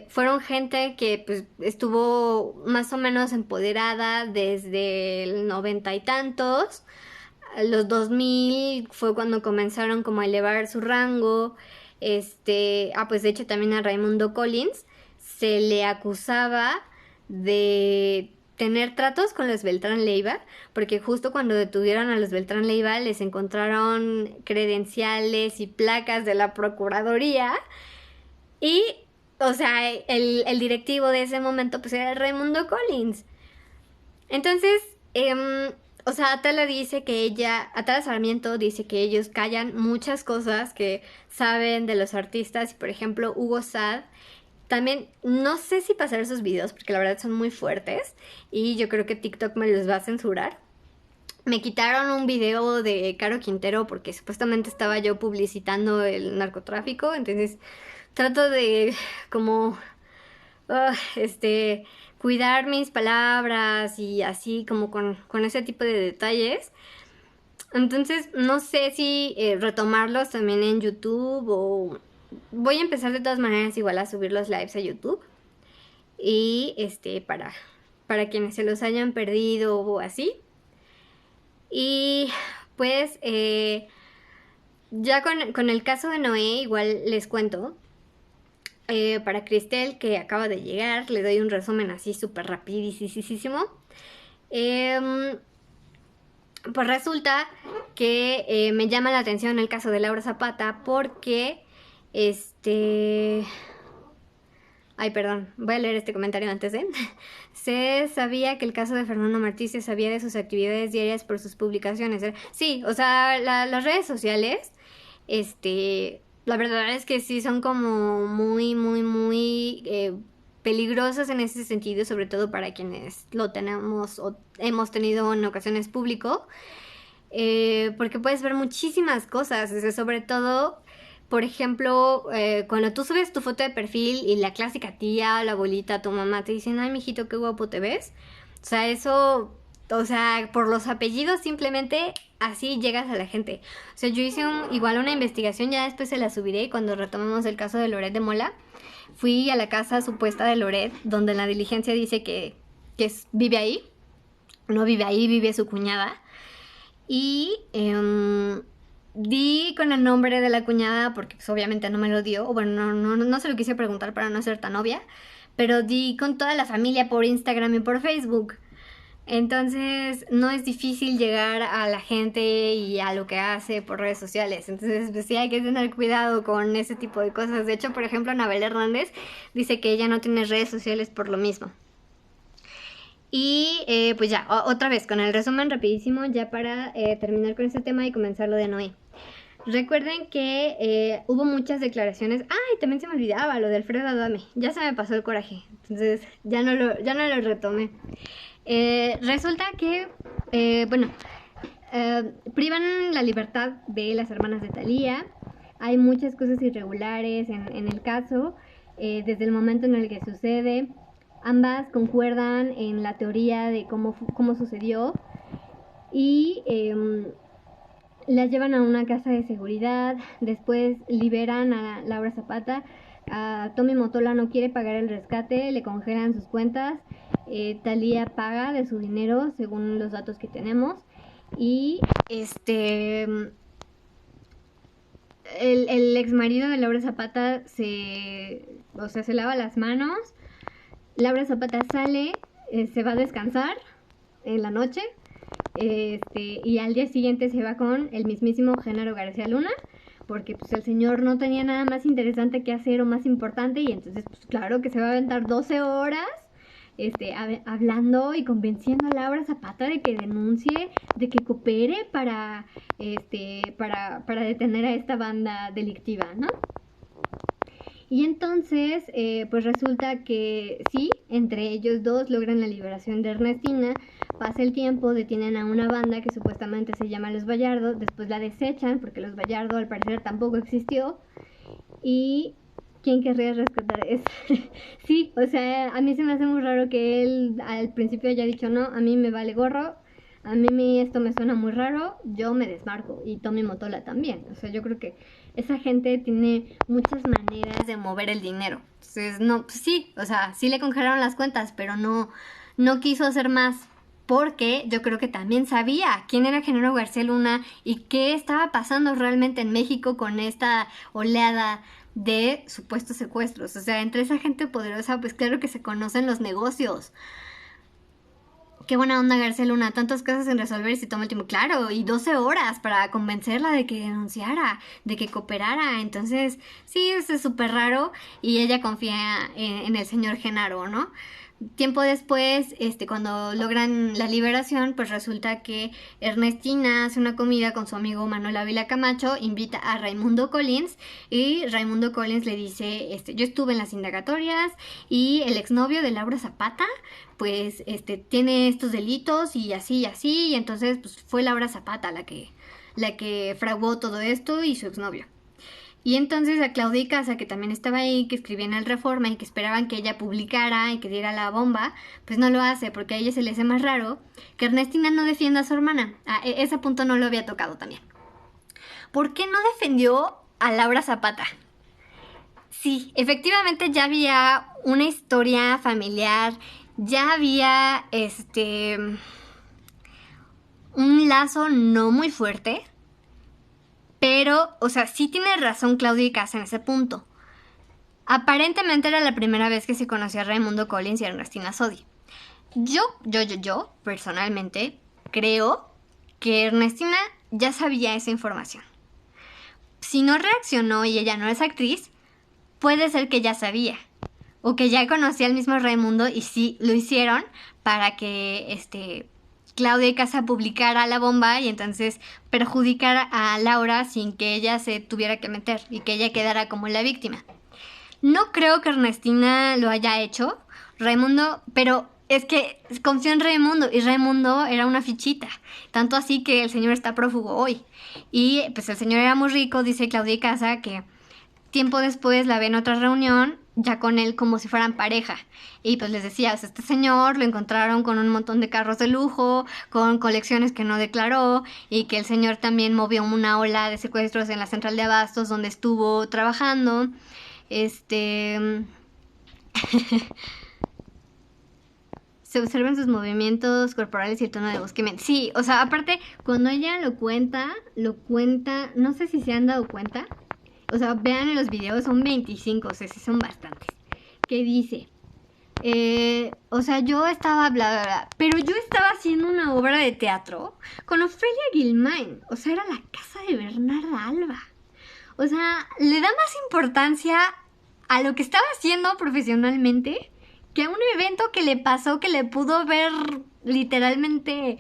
fueron gente que pues, estuvo más o menos empoderada desde el 90 y tantos. Los 2000 fue cuando comenzaron como a elevar su rango. Pues de hecho también a Raimundo Collins se le acusaba de tener tratos con los Beltrán Leiva, porque justo cuando detuvieron a los Beltrán Leiva les encontraron credenciales y placas de la Procuraduría y, o sea, el directivo de ese momento pues era Raimundo Collins. Entonces, o sea, Atala Sarmiento dice que ellos callan muchas cosas que saben de los artistas. Y por ejemplo, Hugo Sad, también no sé si pasar esos videos porque la verdad son muy fuertes y yo creo que TikTok me los va a censurar. Me quitaron un video de Caro Quintero porque supuestamente estaba yo publicitando el narcotráfico, entonces trato de como cuidar mis palabras y así como con ese tipo de detalles. Entonces no sé si retomarlos también en YouTube voy a empezar de todas maneras igual a subir los lives a YouTube. Y para quienes se los hayan perdido o así. Y pues ya con el caso de Noé igual les cuento. Para Cristel, que acaba de llegar, le doy un resumen así súper rapidísimo. Pues resulta que me llama la atención el caso de Laura Zapata porque ay, perdón, voy a leer este comentario antes de. Se sabía que el caso de Fernando Martí se sabía de sus actividades diarias por sus publicaciones. Sí, o sea, las redes sociales, la verdad es que sí son como muy peligrosas en ese sentido, sobre todo para quienes lo tenemos o hemos tenido en ocasiones público, porque puedes ver muchísimas cosas, sobre todo. Por ejemplo, cuando tú subes tu foto de perfil y la clásica tía, la abuelita, tu mamá te dicen, ay, mijito, qué guapo te ves. O sea, eso, o sea, por los apellidos simplemente así llegas a la gente. O sea, yo hice igual una investigación, ya después se la subiré cuando retomemos el caso de Loret de Mola. Fui a la casa supuesta de Loret, donde en la diligencia dice que vive ahí. No vive ahí, vive su cuñada. Y di con el nombre de la cuñada porque pues, obviamente no me lo dio, o bueno, no se lo quise preguntar para no ser tan obvia, pero di con toda la familia por Instagram y por Facebook. Entonces no es difícil llegar a la gente y a lo que hace por redes sociales. Entonces pues sí hay que tener cuidado con ese tipo de cosas. De hecho, por ejemplo, Anabel Hernández dice que ella no tiene redes sociales por lo mismo. Y pues ya, otra vez, con el resumen rapidísimo, ya para terminar con este tema y comenzar lo de Noé. Recuerden que hubo muchas declaraciones. ¡Ay! También se me olvidaba lo de Alfredo Adame. Ya se me pasó el coraje. Entonces ya no lo retomé. Resulta que, privan la libertad de las hermanas de Thalía. Hay muchas cosas irregulares en el caso, desde el momento en el que sucede. Ambas concuerdan en la teoría de cómo sucedió y las llevan a una casa de seguridad. Después liberan a Laura Zapata. A Tommy Motola no quiere pagar el rescate, le congelan sus cuentas. Thalía paga de su dinero según los datos que tenemos. Y el ex marido de Laura Zapata se lava las manos. Laura Zapata sale, se va a descansar en la noche, y al día siguiente se va con el mismísimo Genaro García Luna, porque pues el señor no tenía nada más interesante que hacer o más importante, y entonces pues claro que se va a aventar 12 horas hablando y convenciendo a Laura Zapata de que denuncie, de que coopere para detener a esta banda delictiva, ¿no? Y entonces, pues resulta que sí, entre ellos dos logran la liberación de Ernestina. Pasa el tiempo, detienen a una banda que supuestamente se llama Los Vallardo, después la desechan porque Los Vallardo al parecer tampoco existió. Y ¿quién querría rescatar eso? Sí, o sea, a mí se me hace muy raro que él al principio haya dicho, no, a mí me vale gorro, a mí esto me suena muy raro, yo me desmarco. Y Tommy Motola también. O sea, yo creo que esa gente tiene muchas maneras de mover el dinero. Entonces, no, pues sí, o sea, sí le congelaron las cuentas, pero no quiso hacer más. Porque yo creo que también sabía quién era Genaro García Luna y qué estaba pasando realmente en México con esta oleada de supuestos secuestros. O sea, entre esa gente poderosa, pues claro que se conocen los negocios. Qué buena onda García Luna, tantas cosas sin resolver y se toma el tiempo, claro, y 12 horas para convencerla de que denunciara, de que cooperara. Entonces, sí, es súper raro y ella confía en el señor Genaro, ¿no? Tiempo después, cuando logran la liberación, pues resulta que Ernestina hace una comida con su amigo Manuel Ávila Camacho, invita a Raimundo Collins y Raimundo Collins le dice, yo estuve en las indagatorias y el exnovio de Laura Zapata, pues, tiene estos delitos y así, y entonces, pues, fue Laura Zapata la que fraguó todo esto y su exnovio. Y entonces a Claudia Casa, que también estaba ahí, que escribía en el Reforma y que esperaban que ella publicara y que diera la bomba, pues no lo hace porque a ella se le hace más raro que Ernestina no defienda a su hermana. Ese punto no lo había tocado también. ¿Por qué no defendió a Laura Zapata? Sí, efectivamente ya había una historia familiar, ya había un lazo no muy fuerte, pero, o sea, sí tiene razón Claudia y Casa en ese punto. Aparentemente era la primera vez que se conocía a Raimundo Collins y a Ernestina Sodi. Yo, personalmente, creo que Ernestina ya sabía esa información. Si no reaccionó y ella no es actriz, puede ser que ya sabía. O que ya conocía al mismo Raimundo y sí lo hicieron para que Claudia y Casa publicara la bomba y entonces perjudicar a Laura sin que ella se tuviera que meter y que ella quedara como la víctima. No creo que Ernestina lo haya hecho, Raimundo, pero es que confío en Raimundo y Raimundo era una fichita, tanto así que el señor está prófugo hoy. Y pues el señor era muy rico, dice Claudia y Casa, que tiempo después la ve en otra reunión, ya con él como si fueran pareja. Y pues les decía, o sea, este señor lo encontraron con un montón de carros de lujo, con colecciones que no declaró, y que el señor también movió una ola de secuestros en la central de abastos donde estuvo trabajando. Se observan sus movimientos corporales y el tono de voz que miente. Sí, o sea, aparte, cuando ella lo cuenta, no sé si se han dado cuenta. O sea, vean en los videos, son 25, o sea, sí son bastantes. Que dice, o sea, yo estaba bla, bla, bla, pero yo estaba haciendo una obra de teatro con Ofelia Guilmain. O sea, era la casa de Bernarda Alba. O sea, le da más importancia a lo que estaba haciendo profesionalmente que a un evento que le pasó que le pudo ver literalmente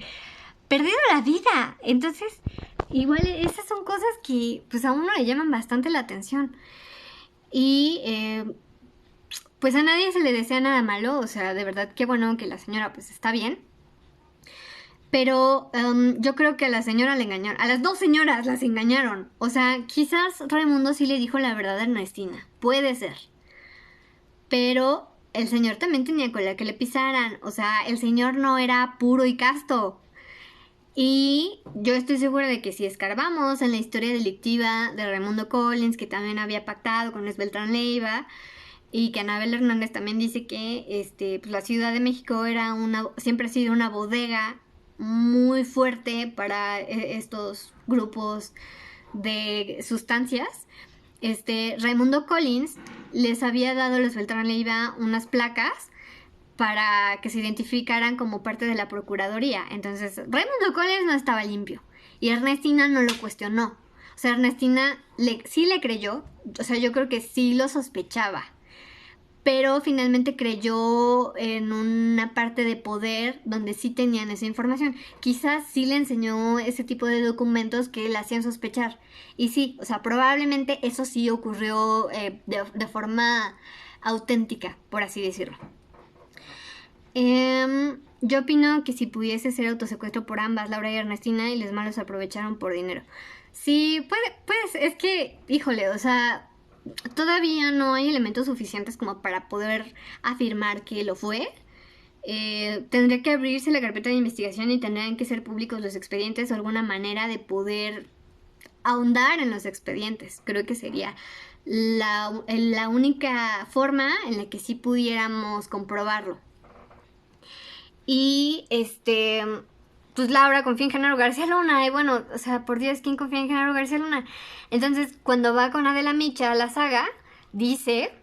perdido la vida. Entonces, igual esas son cosas que pues a uno le llaman bastante la atención. Y pues a nadie se le desea nada malo. O sea, de verdad qué bueno que la señora pues está bien. Pero yo creo que a la señora le engañaron. A las dos señoras las engañaron. O sea, quizás Raimundo sí le dijo la verdad a Ernestina. Puede ser. Pero el señor también tenía cola que le pisaran. O sea, el señor no era puro y casto. Y yo estoy segura de que si escarbamos en la historia delictiva de Raimundo Collins, que también había pactado con Luis Beltrán Leiva, y que Anabel Hernández también dice que pues la Ciudad de México siempre ha sido una bodega muy fuerte para estos grupos de sustancias. Raimundo Collins les había dado a los Beltrán Leiva unas placas para que se identificaran como parte de la Procuraduría. Entonces, Raimundo Collins no estaba limpio y Ernestina no lo cuestionó. O sea, Ernestina sí le creyó, o sea, yo creo que sí lo sospechaba, pero finalmente creyó en una parte de poder donde sí tenían esa información. Quizás sí le enseñó ese tipo de documentos que le hacían sospechar. Y sí, o sea, probablemente eso sí ocurrió de forma auténtica, por así decirlo. Yo opino que si pudiese ser autosecuestro por ambas, Laura y Ernestina, y los malos aprovecharon por dinero. Sí, pues es que, híjole, o sea, todavía no hay elementos suficientes como para poder afirmar que lo fue. Tendría que abrirse la carpeta de investigación y tendrían que ser públicos los expedientes o alguna manera de poder ahondar en los expedientes. Creo que sería la única forma en la que sí pudiéramos comprobarlo. Y pues Laura confía en Genaro García Luna. Y bueno, o sea, por Dios, ¿quién confía en Genaro García Luna? Entonces, cuando va con Adela Micha a la saga, dice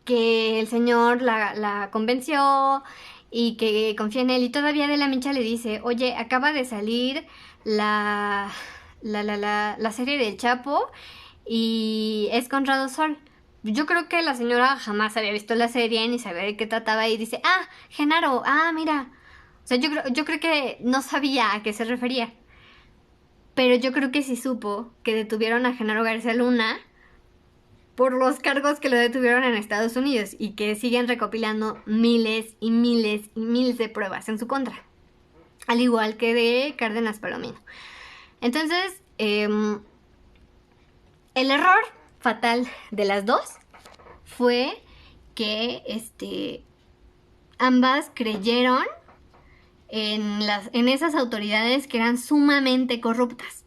que el señor la convenció y que confía en él. Y todavía Adela Micha le dice, oye, acaba de salir la serie del Chapo y es Conrado Sol. Yo creo que la señora jamás había visto la serie ni sabía de qué trataba y dice, ah, Genaro, ah, mira. O sea, yo creo que no sabía a qué se refería. Pero yo creo que sí supo que detuvieron a Genaro García Luna por los cargos que lo detuvieron en Estados Unidos y que siguen recopilando miles y miles y miles de pruebas en su contra. Al igual que de Cárdenas Palomino. Entonces, el error fatal de las dos fue que ambas creyeron en esas autoridades que eran sumamente corruptas.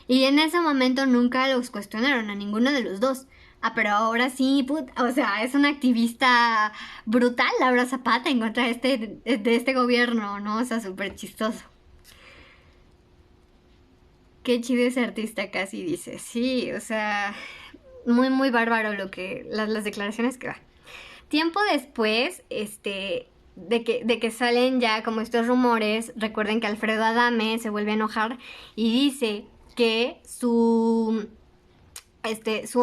Y en ese momento nunca los cuestionaron a ninguno de los dos. pero ahora sí, o sea, es una activista brutal, Laura Zapata, en contra de este gobierno, ¿no? O sea, súper chistoso. Qué chido ese artista casi dice. Sí, o sea, muy, muy bárbaro las declaraciones que va. Tiempo después, de que salen ya como estos rumores, recuerden que Alfredo Adame se vuelve a enojar y dice que su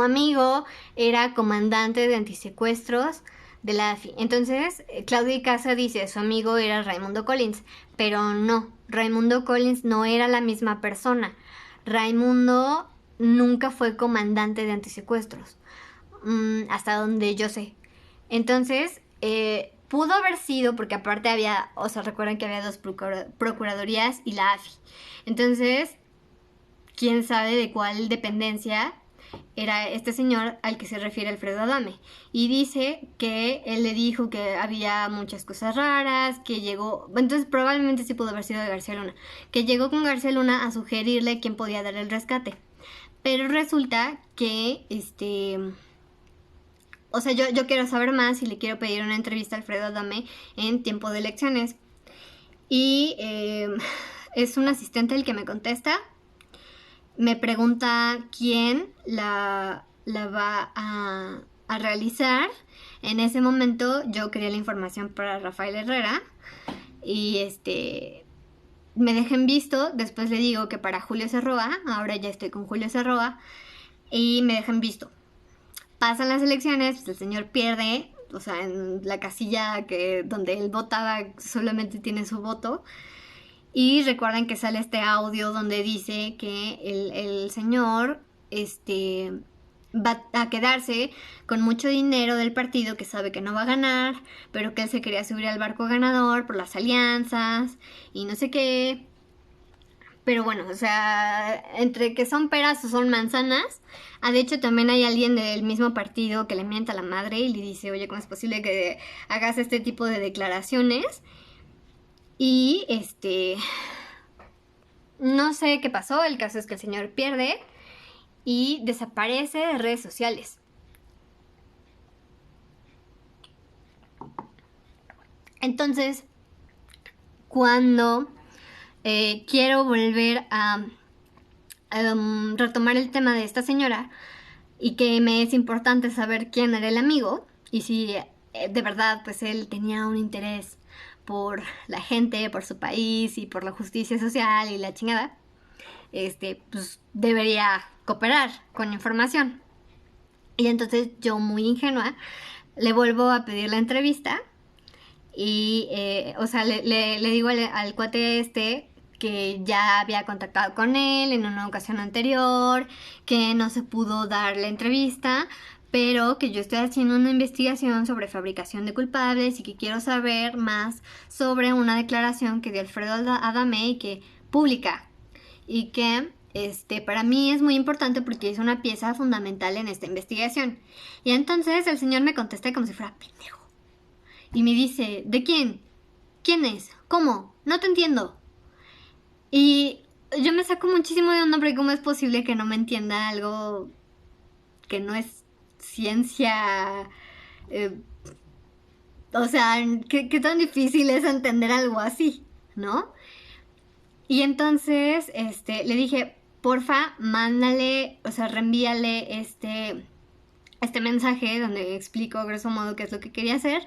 amigo era comandante de antisecuestros de la AFI. Entonces, Claudia Icaza dice, su amigo era Raimundo Collins, pero no, Raimundo Collins no era la misma persona. Raimundo nunca fue comandante de antisecuestros, hasta donde yo sé. Entonces, pudo haber sido, porque aparte había, o sea, recuerden que había dos procuradurías y la AFI. Entonces, quién sabe de cuál dependencia era este señor al que se refiere Alfredo Adame. Y dice que él le dijo que había muchas cosas raras, que llegó, entonces probablemente sí pudo haber sido de García Luna, que llegó con García Luna a sugerirle quién podía dar el rescate. Pero resulta que, o sea, yo quiero saber más y le quiero pedir una entrevista a Alfredo Adame en tiempo de elecciones. Y es un asistente el que me contesta. Me pregunta quién la va a realizar. En ese momento yo quería la información para Rafael Herrera y me dejen visto. Después le digo que para Julio Cerroa, ahora ya estoy con Julio Cerroa, y me dejan visto. Pasan las elecciones, pues el señor pierde, o sea, en la casilla donde él votaba solamente tiene su voto. Y recuerden que sale este audio donde dice que el señor va a quedarse con mucho dinero del partido, que sabe que no va a ganar, pero que él se quería subir al barco ganador por las alianzas y no sé qué. Pero bueno, o sea, entre que son peras o son manzanas. De hecho, también hay alguien del mismo partido que le mienta a la madre y le dice, oye, ¿cómo es posible que hagas este tipo de declaraciones? Y no sé qué pasó, el caso es que el señor pierde y desaparece de redes sociales. Entonces, cuando quiero volver a retomar el tema de esta señora y que me es importante saber quién era el amigo y si de verdad pues él tenía un interés por la gente, por su país y por la justicia social y la chingada, pues debería cooperar con información. Y entonces yo, muy ingenua, le vuelvo a pedir la entrevista y, o sea, le digo al cuate que ya había contactado con él en una ocasión anterior, que no se pudo dar la entrevista, pero que yo estoy haciendo una investigación sobre fabricación de culpables y que quiero saber más sobre una declaración que dio Alfredo Adame y que publica y que para mí es muy importante porque es una pieza fundamental en esta investigación. Y entonces el señor me contesta como si fuera pendejo. Y me dice, ¿de quién? ¿Quién es? ¿Cómo? No te entiendo. Y yo me saco muchísimo de onda porque cómo es posible que no me entienda algo que no es ciencia. O sea, ¿qué tan difícil es entender algo así? ¿No? Y entonces le dije, porfa, mándale, o sea, reenvíale este mensaje donde explico a grosso modo qué es lo que quería hacer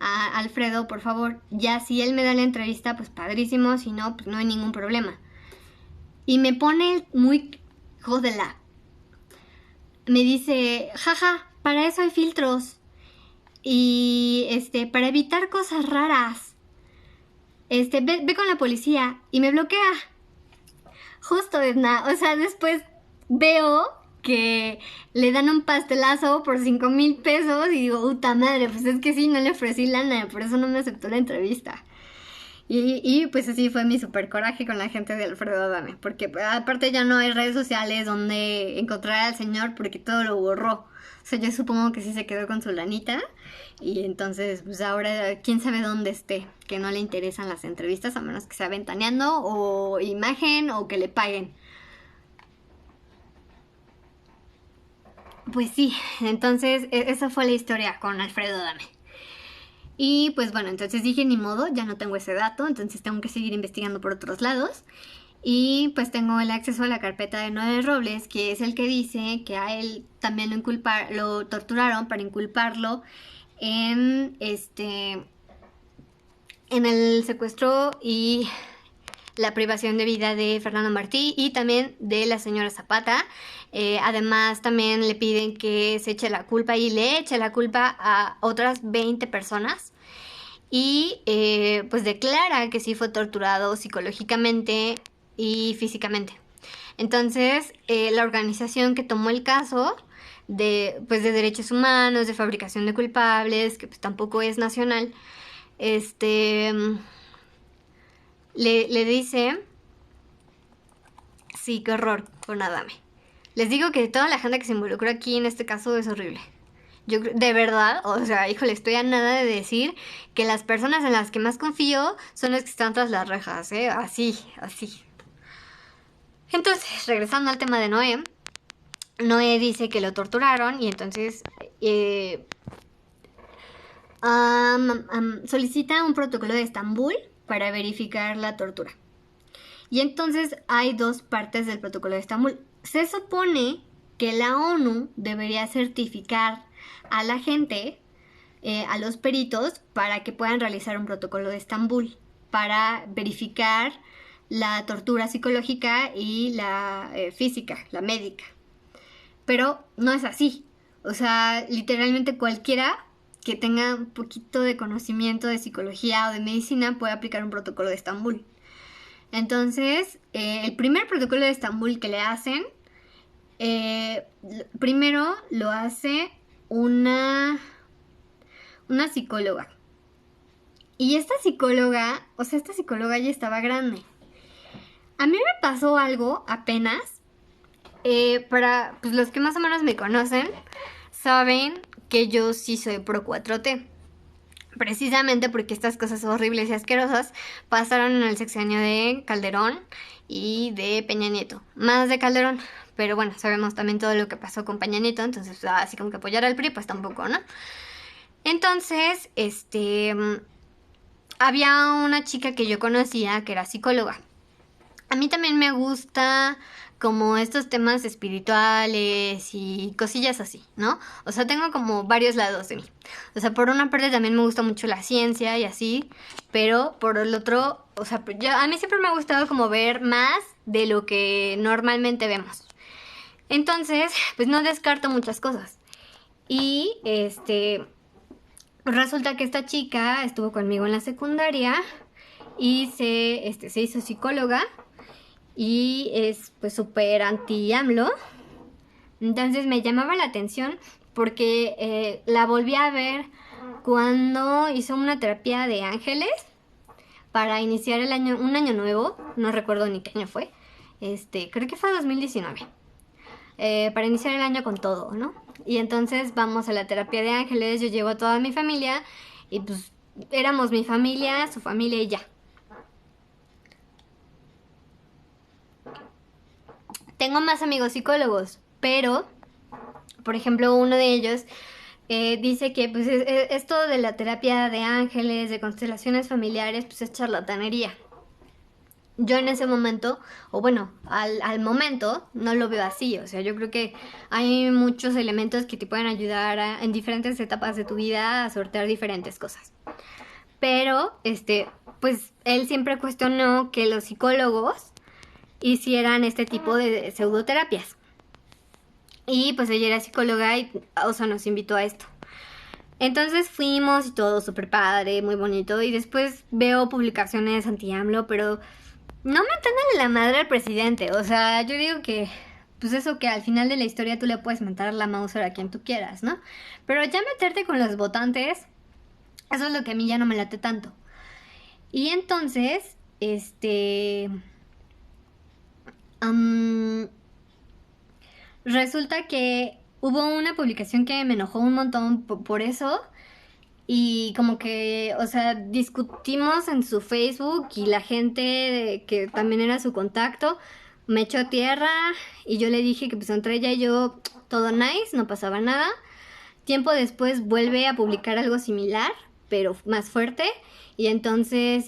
a Alfredo, por favor. Ya si él me da la entrevista, pues padrísimo, si no, pues no hay ningún problema. Y me pone muy jodela. Me dice, jaja, para eso hay filtros. Y para evitar cosas raras. Ve con la policía y me bloquea. Justo, Edna. O sea, después veo que le dan un pastelazo por 5,000 pesos y digo, puta madre, pues es que sí, no le ofrecí lana, por eso no me aceptó la entrevista. Y pues así fue mi super coraje con la gente de Alfredo Adame, porque aparte ya no hay redes sociales donde encontrar al señor porque todo lo borró. O sea, yo supongo que sí se quedó con su lanita y entonces pues ahora quién sabe dónde esté, que no le interesan las entrevistas a menos que sea ventaneando o imagen o que le paguen. Pues sí, entonces esa fue la historia con Alfredo Adame. Y pues bueno, entonces dije, ni modo, ya no tengo ese dato, entonces tengo que seguir investigando por otros lados. Y pues tengo el acceso a la carpeta de Noé Robles, que es el que dice que a él también lo torturaron para inculparlo en en el secuestro y la privación de vida de Fernando Martí y también de la señora Zapata. Además también le piden que se eche la culpa y le eche la culpa a otras 20 personas. Y pues declara que sí fue torturado psicológicamente y físicamente. Entonces, la organización que tomó el caso de derechos humanos, de fabricación de culpables, que pues tampoco es nacional, le dice, sí, qué horror con Adame. Les digo que toda la gente que se involucró aquí en este caso es horrible. Yo de verdad, o sea, híjole, estoy a nada de decir que las personas en las que más confío son las que están tras las rejas, ¿eh? Así, así. Entonces, regresando al tema de Noé, Noé dice que lo torturaron y entonces solicita un protocolo de Estambul para verificar la tortura. Y entonces hay dos partes del protocolo de Estambul. Se supone que la ONU debería certificar a la gente, a los peritos, para que puedan realizar un protocolo de Estambul para verificar la tortura psicológica y la física, la médica. Pero no es así. O sea, literalmente cualquiera que tenga un poquito de conocimiento de psicología o de medicina puede aplicar un protocolo de Estambul. Entonces, el primer protocolo de Estambul que le hacen, primero lo hace una psicóloga. Y esta psicóloga ya estaba grande. A mí me pasó algo apenas. Para pues, los que más o menos me conocen, saben que yo sí soy pro 4T. Precisamente porque estas cosas horribles y asquerosas pasaron en el sexenio de Calderón y de Peña Nieto. Más de Calderón, pero bueno, sabemos también todo lo que pasó con Peña Nieto, entonces así como que apoyar al PRI, pues tampoco, ¿no? Entonces, había una chica que yo conocía que era psicóloga. A mí también me gusta como estos temas espirituales y cosillas así, ¿no? O sea, tengo como varios lados de mí. O sea, por una parte también me gusta mucho la ciencia y así, pero por el otro, o sea, a mí siempre me ha gustado como ver más de lo que normalmente vemos. Entonces, pues no descarto muchas cosas. Y resulta que esta chica estuvo conmigo en la secundaria y se hizo psicóloga y es pues súper anti-AMLO. Entonces me llamaba la atención porque la volví a ver cuando hizo una terapia de ángeles para iniciar un año nuevo, no recuerdo ni qué año fue, creo que fue 2019, para iniciar el año con todo, ¿no? Y entonces vamos a la terapia de ángeles, yo llevo a toda mi familia y pues éramos mi familia, su familia y ya. Tengo más amigos psicólogos, pero, por ejemplo, uno de ellos dice que pues esto de la terapia de ángeles, de constelaciones familiares, pues es charlatanería. Yo en ese momento, o bueno, al momento, no lo veo así. O sea, yo creo que hay muchos elementos que te pueden ayudar en diferentes etapas de tu vida a sortear diferentes cosas. Pero, pues él siempre cuestionó que los psicólogos hicieran este tipo de pseudoterapias. Y pues ella era psicóloga y, o sea, nos invitó a esto. Entonces fuimos y todo súper padre, muy bonito. Y después veo publicaciones anti-AMLO, pero no metándole la madre al presidente. O sea, yo digo que, pues eso que al final de la historia tú le puedes mentar la Mauser a quien tú quieras, ¿no? Pero ya meterte con los votantes, eso es lo que a mí ya no me late tanto. Y entonces, resulta que hubo una publicación que me enojó un montón por eso. Y como que, o sea, discutimos en su Facebook y la gente que también era su contacto, me echó tierra y yo le dije que pues entre ella y yo todo nice, no pasaba nada. Tiempo después vuelve a publicar algo similar, pero más fuerte. Y entonces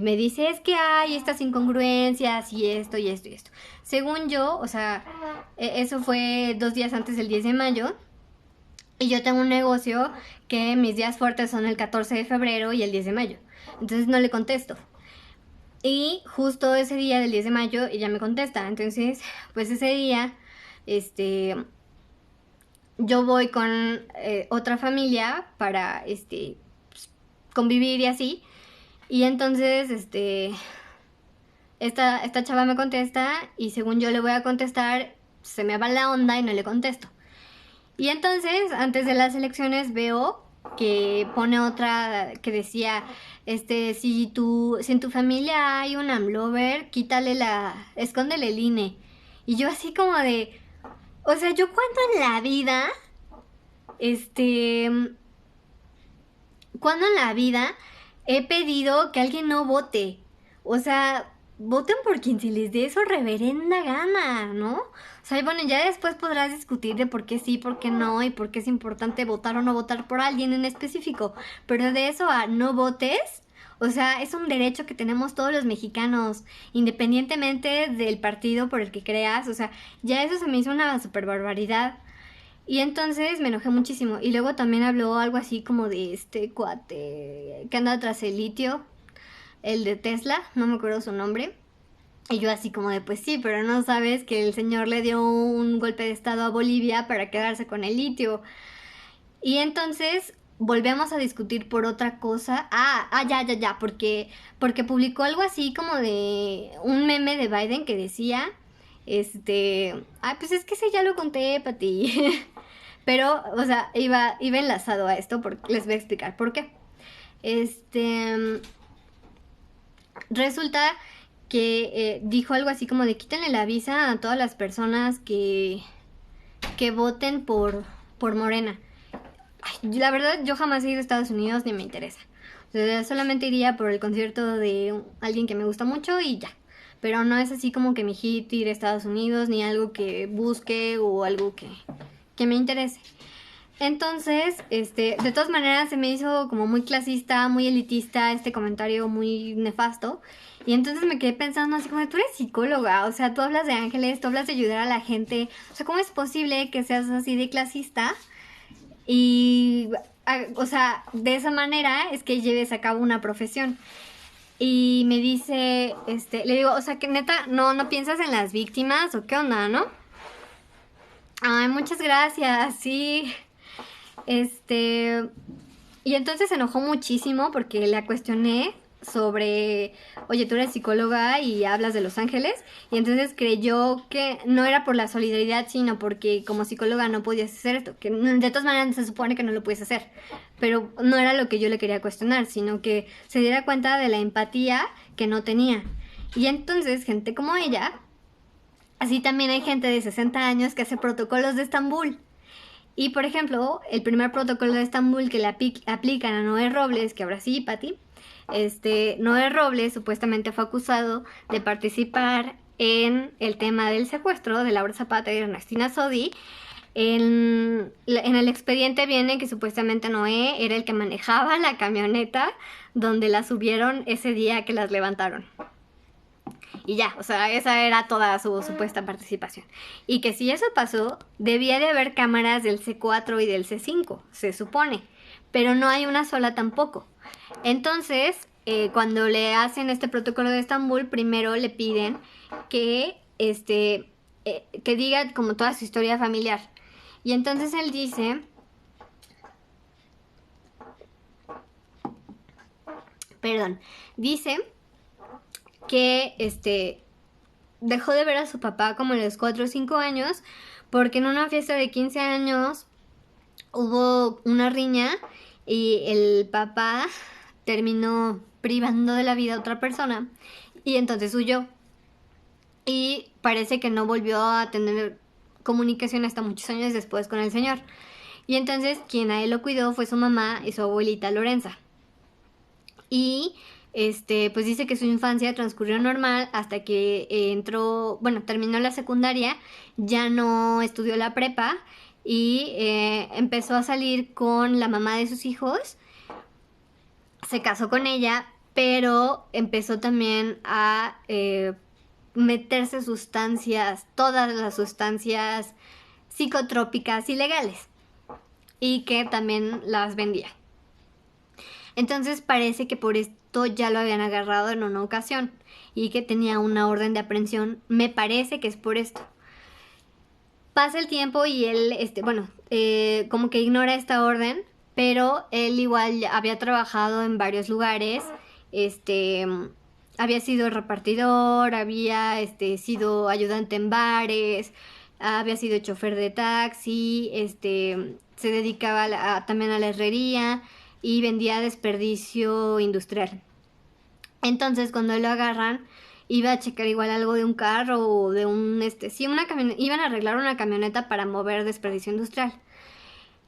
me dice, es que hay estas incongruencias y esto y esto y esto. Según yo, o sea, eso fue 2 días antes del 10 de mayo. Y yo tengo un negocio que mis días fuertes son el 14 de febrero y el 10 de mayo. Entonces no le contesto. Y justo ese día del 10 de mayo ella me contesta. Entonces, pues ese día, yo voy con otra familia para, pues, convivir y así. Y entonces, esta chava me contesta y según yo le voy a contestar, se me va la onda y no le contesto. Y entonces, antes de las elecciones veo que pone otra que decía, si en tu familia hay un AMLover, escóndele el INE. Y yo así como de, o sea, yo cuando en la vida, cuando en la vida he pedido que alguien no vote. O sea, voten por quien se les dé su reverenda gana, ¿no? O sea, bueno, ya después podrás discutir de por qué sí, por qué no y por qué es importante votar o no votar por alguien en específico. Pero de eso a no votes, o sea, es un derecho que tenemos todos los mexicanos, independientemente del partido por el que creas. O sea, ya eso se me hizo una super barbaridad. Y entonces me enojé muchísimo. Y luego también habló algo así como de este cuate que anda tras el litio, el de Tesla, no me acuerdo su nombre. Y yo así como de, pues sí, pero no sabes que el señor le dio un golpe de estado a Bolivia para quedarse con el litio. Y entonces volvemos a discutir por otra cosa. Ya, porque publicó algo así como de un meme de Biden que decía, pues es que ese ya lo conté, Pati. Pero, o sea, iba enlazado a esto, porque les voy a explicar por qué. Resulta que dijo algo así como de quítenle la visa a todas las personas que voten por Morena. Ay, la verdad, yo jamás he ido a Estados Unidos ni me interesa. O sea, solamente iría por el concierto de alguien que me gusta mucho y ya. Pero no es así como que mi hit ir a Estados Unidos, ni algo que busque o algo que me interese. Entonces, de todas maneras se me hizo como muy clasista, muy elitista, este comentario muy nefasto. Y entonces me quedé pensando así como, tú eres psicóloga, o sea, tú hablas de ángeles, tú hablas de ayudar a la gente. O sea, ¿cómo es posible que seas así de clasista? Y, o sea, de esa manera es que lleves a cabo una profesión. Y me dice, le digo, o sea, que neta, no piensas en las víctimas o qué onda, ¿no? Ay, muchas gracias, sí. Y entonces se enojó muchísimo porque la cuestioné sobre, oye, tú eres psicóloga y hablas de Los Ángeles, y entonces creyó que no era por la solidaridad, sino porque como psicóloga no podías hacer esto, que de todas maneras se supone que no lo puedes hacer, pero no era lo que yo le quería cuestionar, sino que se diera cuenta de la empatía que no tenía. Y entonces gente como ella, así también hay gente de 60 años que hace protocolos de Estambul. Y por ejemplo, el primer protocolo de Estambul que le aplican a Noé Robles, que ahora sí, Pati, Noé Robles supuestamente fue acusado de participar en el tema del secuestro de Laura Zapata y Ernestina Sodi. En el expediente viene que supuestamente Noé era el que manejaba la camioneta donde las subieron ese día que las levantaron. Y ya, o sea, esa era toda su supuesta participación. Y que si eso pasó, debía de haber cámaras del C4 y del C5, se supone. Pero no hay una sola tampoco. Entonces, cuando le hacen este protocolo de Estambul, primero le piden que, que diga como toda su historia familiar. Y entonces él dice... dice que dejó de ver a su papá como a los 4 o 5 años porque en una fiesta de 15 años hubo una riña y el papá terminó privando de la vida a otra persona y entonces huyó. Y parece que no volvió a tener comunicación hasta muchos años después con el señor. Y entonces quien a él lo cuidó fue su mamá y su abuelita Lorenza. Y pues dice que su infancia transcurrió normal hasta que terminó la secundaria, ya no estudió la prepa y empezó a salir con la mamá de sus hijos, se casó con ella, pero empezó también a meterse sustancias, todas las sustancias psicotrópicas ilegales, y que también las vendía. Entonces parece que por esto ya lo habían agarrado en una ocasión y que tenía una orden de aprehensión. Me parece que es por esto. Pasa el tiempo y él, como que ignora esta orden, pero él igual había trabajado en varios lugares, había sido repartidor, había sido ayudante en bares, había sido chofer de taxi, se dedicaba también a la herrería y vendía desperdicio industrial. Entonces, cuando lo agarran, iba a checar igual algo de un carro o de una camioneta, iban a arreglar una camioneta para mover desperdicio industrial.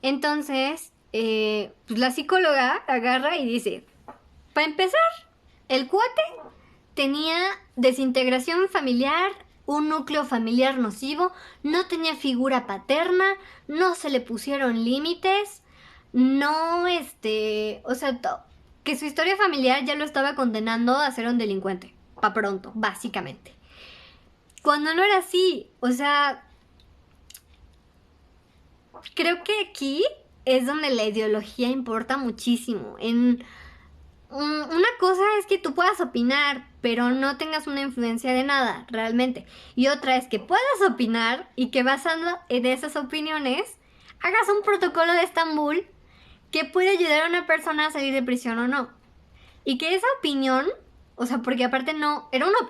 Entonces, pues la psicóloga agarra y dice, para empezar, el cuate tenía desintegración familiar, un núcleo familiar nocivo, no tenía figura paterna, no se le pusieron límites, no, que su historia familiar ya lo estaba condenando a ser un delincuente, pa' pronto, básicamente. Cuando no era así, creo que aquí es donde la ideología importa muchísimo. Una cosa es que tú puedas opinar, pero no tengas una influencia de nada, realmente. Y otra es que puedas opinar y que basando en esas opiniones hagas un protocolo de Estambul que puede ayudar a una persona a salir de prisión o no. Y que esa opinión, porque aparte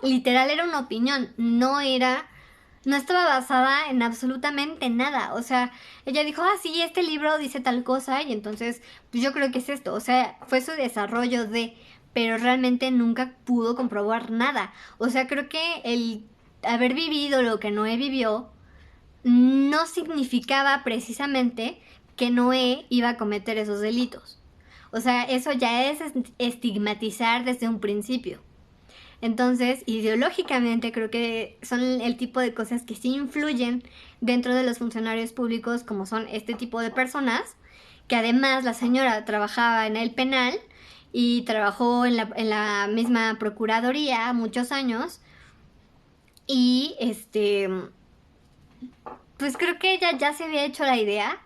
literal era una opinión, no estaba basada en absolutamente nada. Ella dijo, sí, este libro dice tal cosa y entonces pues yo creo que es esto. Fue su desarrollo pero realmente nunca pudo comprobar nada. Creo que el haber vivido lo que Noé vivió no significaba precisamente que Noé iba a cometer esos delitos. Eso ya es estigmatizar desde un principio. Entonces, ideológicamente creo que son el tipo de cosas que sí influyen dentro de los funcionarios públicos, como son este tipo de personas, que además la señora trabajaba en el penal y trabajó en la misma procuraduría muchos años y pues creo que ella ya se había hecho la idea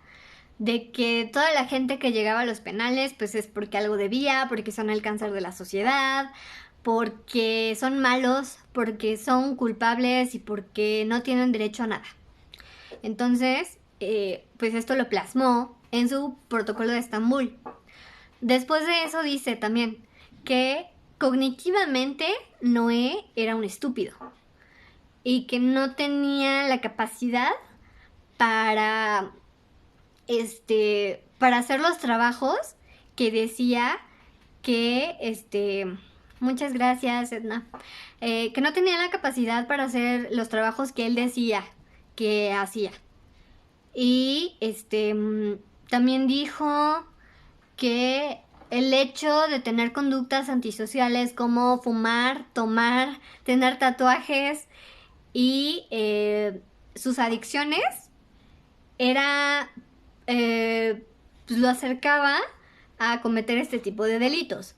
de que toda la gente que llegaba a los penales pues es porque algo debía, porque son el cáncer de la sociedad, porque son malos, porque son culpables y porque no tienen derecho a nada. Entonces, pues esto lo plasmó en su protocolo de Estambul. Después de eso dice también que cognitivamente Noé era un estúpido y que no tenía la capacidad para hacer los trabajos que decía que muchas gracias, Edna, que no tenía la capacidad para hacer los trabajos que él decía que hacía. Y también dijo que el hecho de tener conductas antisociales como fumar, tomar, tener tatuajes y sus adicciones pues lo acercaba a cometer este tipo de delitos.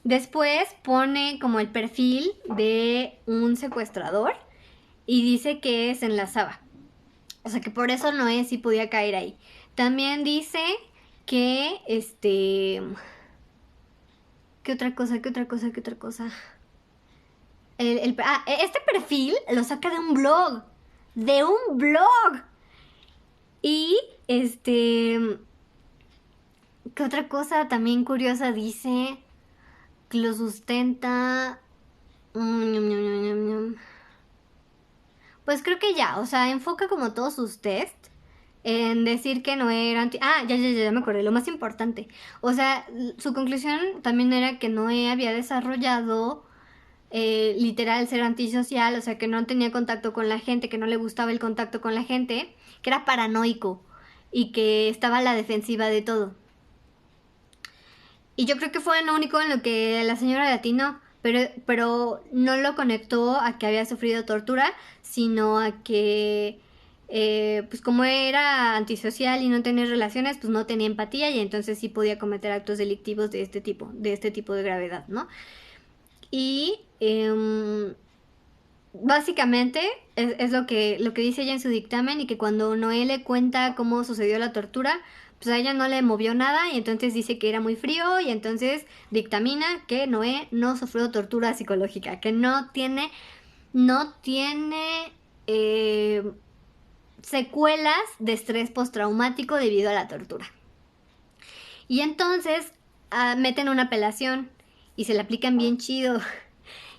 Después pone como el perfil de un secuestrador y dice que se enlazaba. Que por eso Noé sí podía caer ahí. También dice que ¿Qué otra cosa? Este perfil lo saca de un blog. ¡De un blog! Y ¿qué otra cosa también curiosa dice? Que lo sustenta. Pues creo que ya, enfoca como todos sus test en decir que no era ya me acordé, lo más importante. Su conclusión también era que Noé había desarrollado literal ser antisocial, que no tenía contacto con la gente, que no le gustaba el contacto con la gente, que era paranoico y que estaba a la defensiva de todo. Y yo creo que fue lo único en lo que la señora le atinó, pero no lo conectó a que había sufrido tortura, sino a que, pues como era antisocial y no tenía relaciones, pues no tenía empatía y entonces sí podía cometer actos delictivos de este tipo de gravedad, ¿no? Y básicamente es lo que dice ella en su dictamen, y que cuando Noé le cuenta cómo sucedió la tortura, pues a ella no le movió nada y entonces dice que era muy frío y entonces dictamina que Noé no sufrió tortura psicológica, que no tiene secuelas de estrés postraumático debido a la tortura. Y entonces meten una apelación y se le aplican bien chido.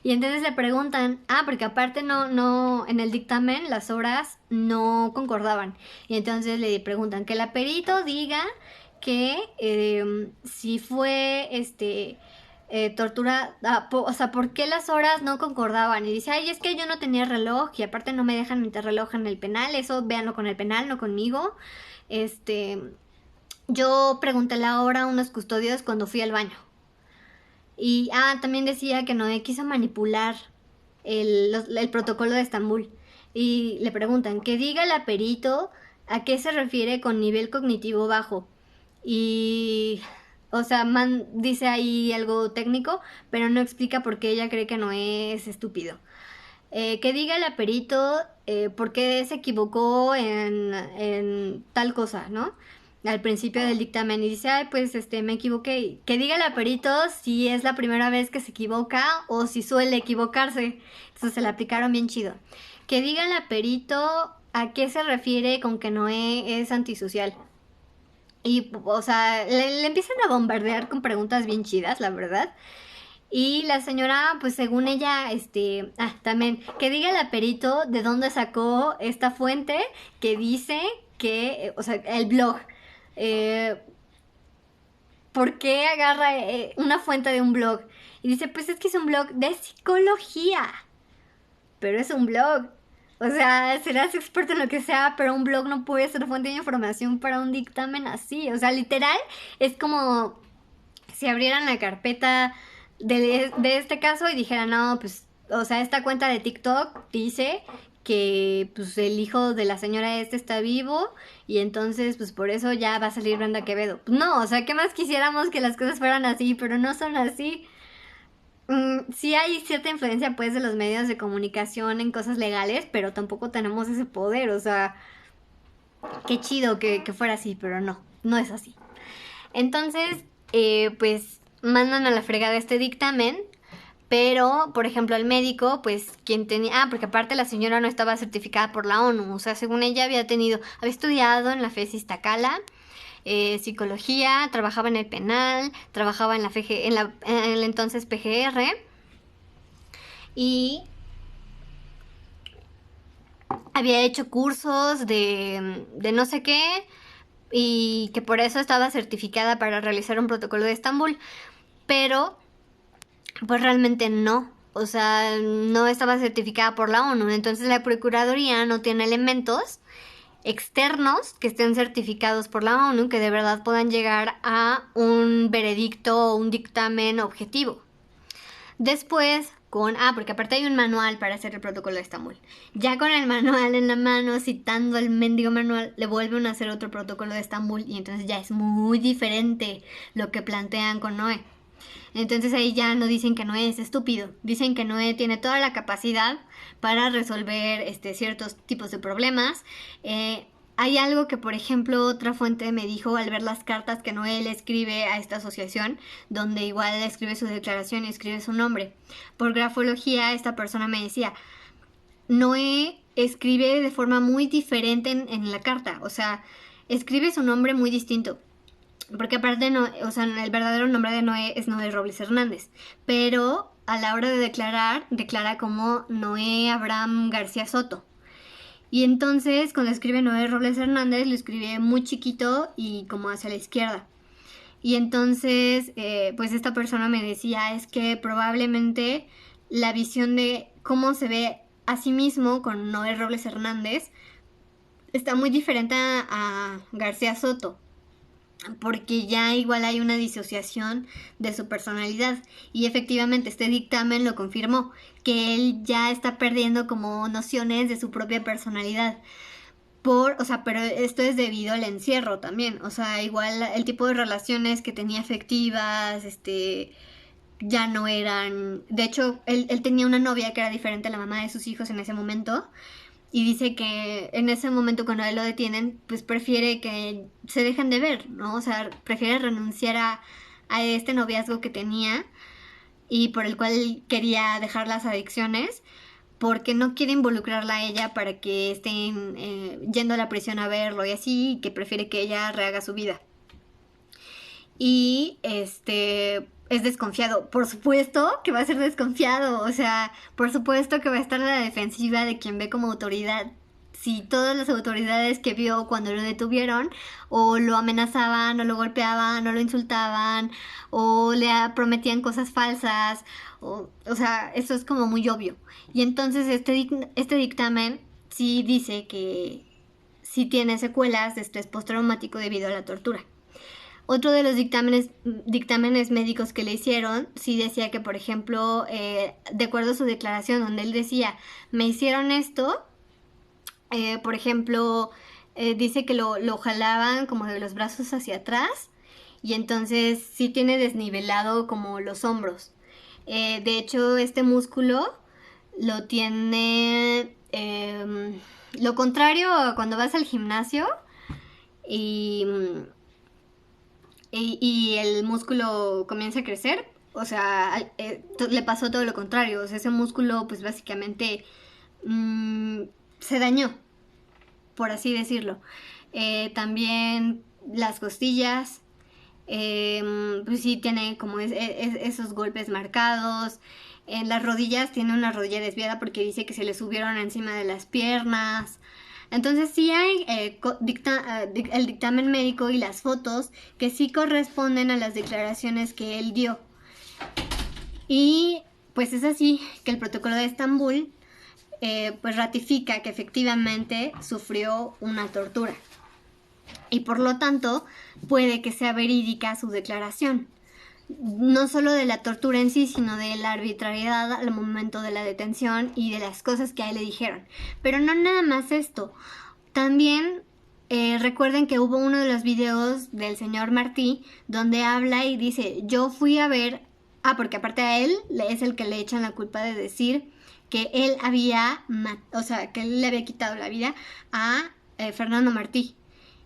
Y entonces le preguntan, porque aparte en el dictamen las horas no concordaban. Y entonces le preguntan que el perito diga que si fue tortura, o sea, ¿por qué las horas no concordaban? Y dice, ay, es que yo no tenía reloj y aparte no me dejan meter reloj en el penal, eso véanlo con el penal, no conmigo. Yo pregunté la hora a unos custodios cuando fui al baño. Y también decía que Noé quiso manipular el protocolo de Estambul. Y le preguntan que diga el perito a qué se refiere con nivel cognitivo bajo. Y, o sea, dice ahí algo técnico, pero no explica por qué ella cree que Noé es estúpido. Que diga el perito por qué se equivocó en tal cosa, ¿no? Al principio del dictamen, y dice, ay, pues me equivoqué. Que diga el perito si es la primera vez que se equivoca o si suele equivocarse. Entonces se le aplicaron bien chido. Que diga el perito a qué se refiere con que Noé es antisocial. Y, o sea, le empiezan a bombardear con preguntas bien chidas, la verdad. Y la señora, pues según ella, también, que diga el perito de dónde sacó esta fuente que dice que, o sea, el blog. ¿Por qué agarra una fuente de un blog? Y dice, pues es que es un blog de psicología. Pero es un blog. O sea, serás experto en lo que sea, pero un blog no puede ser fuente de información para un dictamen así. O sea, literal, es como si abrieran la carpeta de este caso y dijeran, no, pues, o sea, esta cuenta de TikTok dice que pues el hijo de la señora está vivo y entonces pues por eso ya va a salir Brenda Quevedo. No, o sea, ¿qué más quisiéramos que las cosas fueran así? Pero no son así. Sí hay cierta influencia pues de los medios de comunicación en cosas legales, pero tampoco tenemos ese poder, o sea, qué chido que fuera así, pero no es así. Entonces, pues mandan a la fregada este dictamen, pero, por ejemplo, el médico, pues, quien tenía... porque aparte la señora no estaba certificada por la ONU, o sea, según ella había estudiado en la FES Iztacala, psicología, trabajaba en el penal, trabajaba en en el entonces PGR, y había hecho cursos de no sé qué, y que por eso estaba certificada para realizar un protocolo de Estambul, pero pues realmente no. O sea, no estaba certificada por la ONU. Entonces la Procuraduría no tiene elementos externos que estén certificados por la ONU que de verdad puedan llegar a un veredicto o un dictamen objetivo. Después, porque aparte hay un manual para hacer el protocolo de Estambul. Ya con el manual en la mano, citando el mendigo manual, le vuelven a hacer otro protocolo de Estambul y entonces ya es muy diferente lo que plantean con Noé. Entonces ahí ya no dicen que Noé es estúpido, dicen que Noé tiene toda la capacidad para resolver ciertos tipos de problemas. Hay algo que, por ejemplo, otra fuente me dijo al ver las cartas que Noé le escribe a esta asociación, donde igual escribe su declaración y escribe su nombre. Por grafología, esta persona me decía, Noé escribe de forma muy diferente en la carta, o sea, escribe su nombre muy distinto. Porque aparte, o sea, el verdadero nombre de Noé es Noé Robles Hernández. Pero a la hora de declara como Noé Abraham García Soto. Y entonces, cuando escribe Noé Robles Hernández, lo escribe muy chiquito y como hacia la izquierda. Y entonces, pues esta persona me decía, es que probablemente la visión de cómo se ve a sí mismo con Noé Robles Hernández está muy diferente a García Soto. porque ya igual hay una disociación de su personalidad. Y efectivamente este dictamen lo confirmó, que él ya está perdiendo como nociones de su propia personalidad. Pero esto es debido al encierro también. O sea, igual el tipo de relaciones que tenía afectivas, ya no eran... De hecho, él tenía una novia que era diferente a la mamá de sus hijos en ese momento. Y dice que en ese momento cuando a él lo detienen, pues prefiere que se dejen de ver, ¿no? O sea, prefiere renunciar a este noviazgo que tenía y por el cual quería dejar las adicciones, porque no quiere involucrarla a ella para que estén yendo a la prisión a verlo y así, y que prefiere que ella rehaga su vida. Y es desconfiado. Por supuesto que va a ser desconfiado. O sea, por supuesto que va a estar a la defensiva de quien ve como autoridad. Si todas las autoridades que vio cuando lo detuvieron o lo amenazaban o lo golpeaban o lo insultaban o le prometían cosas falsas, o sea, eso es como muy obvio. Y entonces este dictamen sí dice que sí tiene secuelas de estrés postraumático debido a la tortura. Otro de los dictámenes médicos que le hicieron, sí decía que, por ejemplo, de acuerdo a su declaración, donde él decía, me hicieron esto, por ejemplo, dice que lo jalaban como de los brazos hacia atrás y entonces sí tiene desnivelado como los hombros. De hecho, este músculo lo tiene lo contrario a cuando vas al gimnasio y el músculo comienza a crecer. O sea, le pasó todo lo contrario. O sea, ese músculo pues básicamente se dañó, por así decirlo. También las costillas, pues sí tiene como esos golpes marcados. En las rodillas tiene una rodilla desviada porque dice que se le subieron encima de las piernas. Entonces sí hay el dictamen médico y las fotos que sí corresponden a las declaraciones que él dio. Y pues es así que el protocolo de Estambul pues ratifica que efectivamente sufrió una tortura. Y por lo tanto puede que sea verídica su declaración. No solo de la tortura en sí, sino de la arbitrariedad al momento de la detención y de las cosas que a él le dijeron. Pero no nada más esto. También recuerden que hubo uno de los videos del señor Martí donde habla y dice, yo fui a ver... porque aparte a él es el que le echan la culpa de decir que él que él le había quitado la vida a Fernando Martí.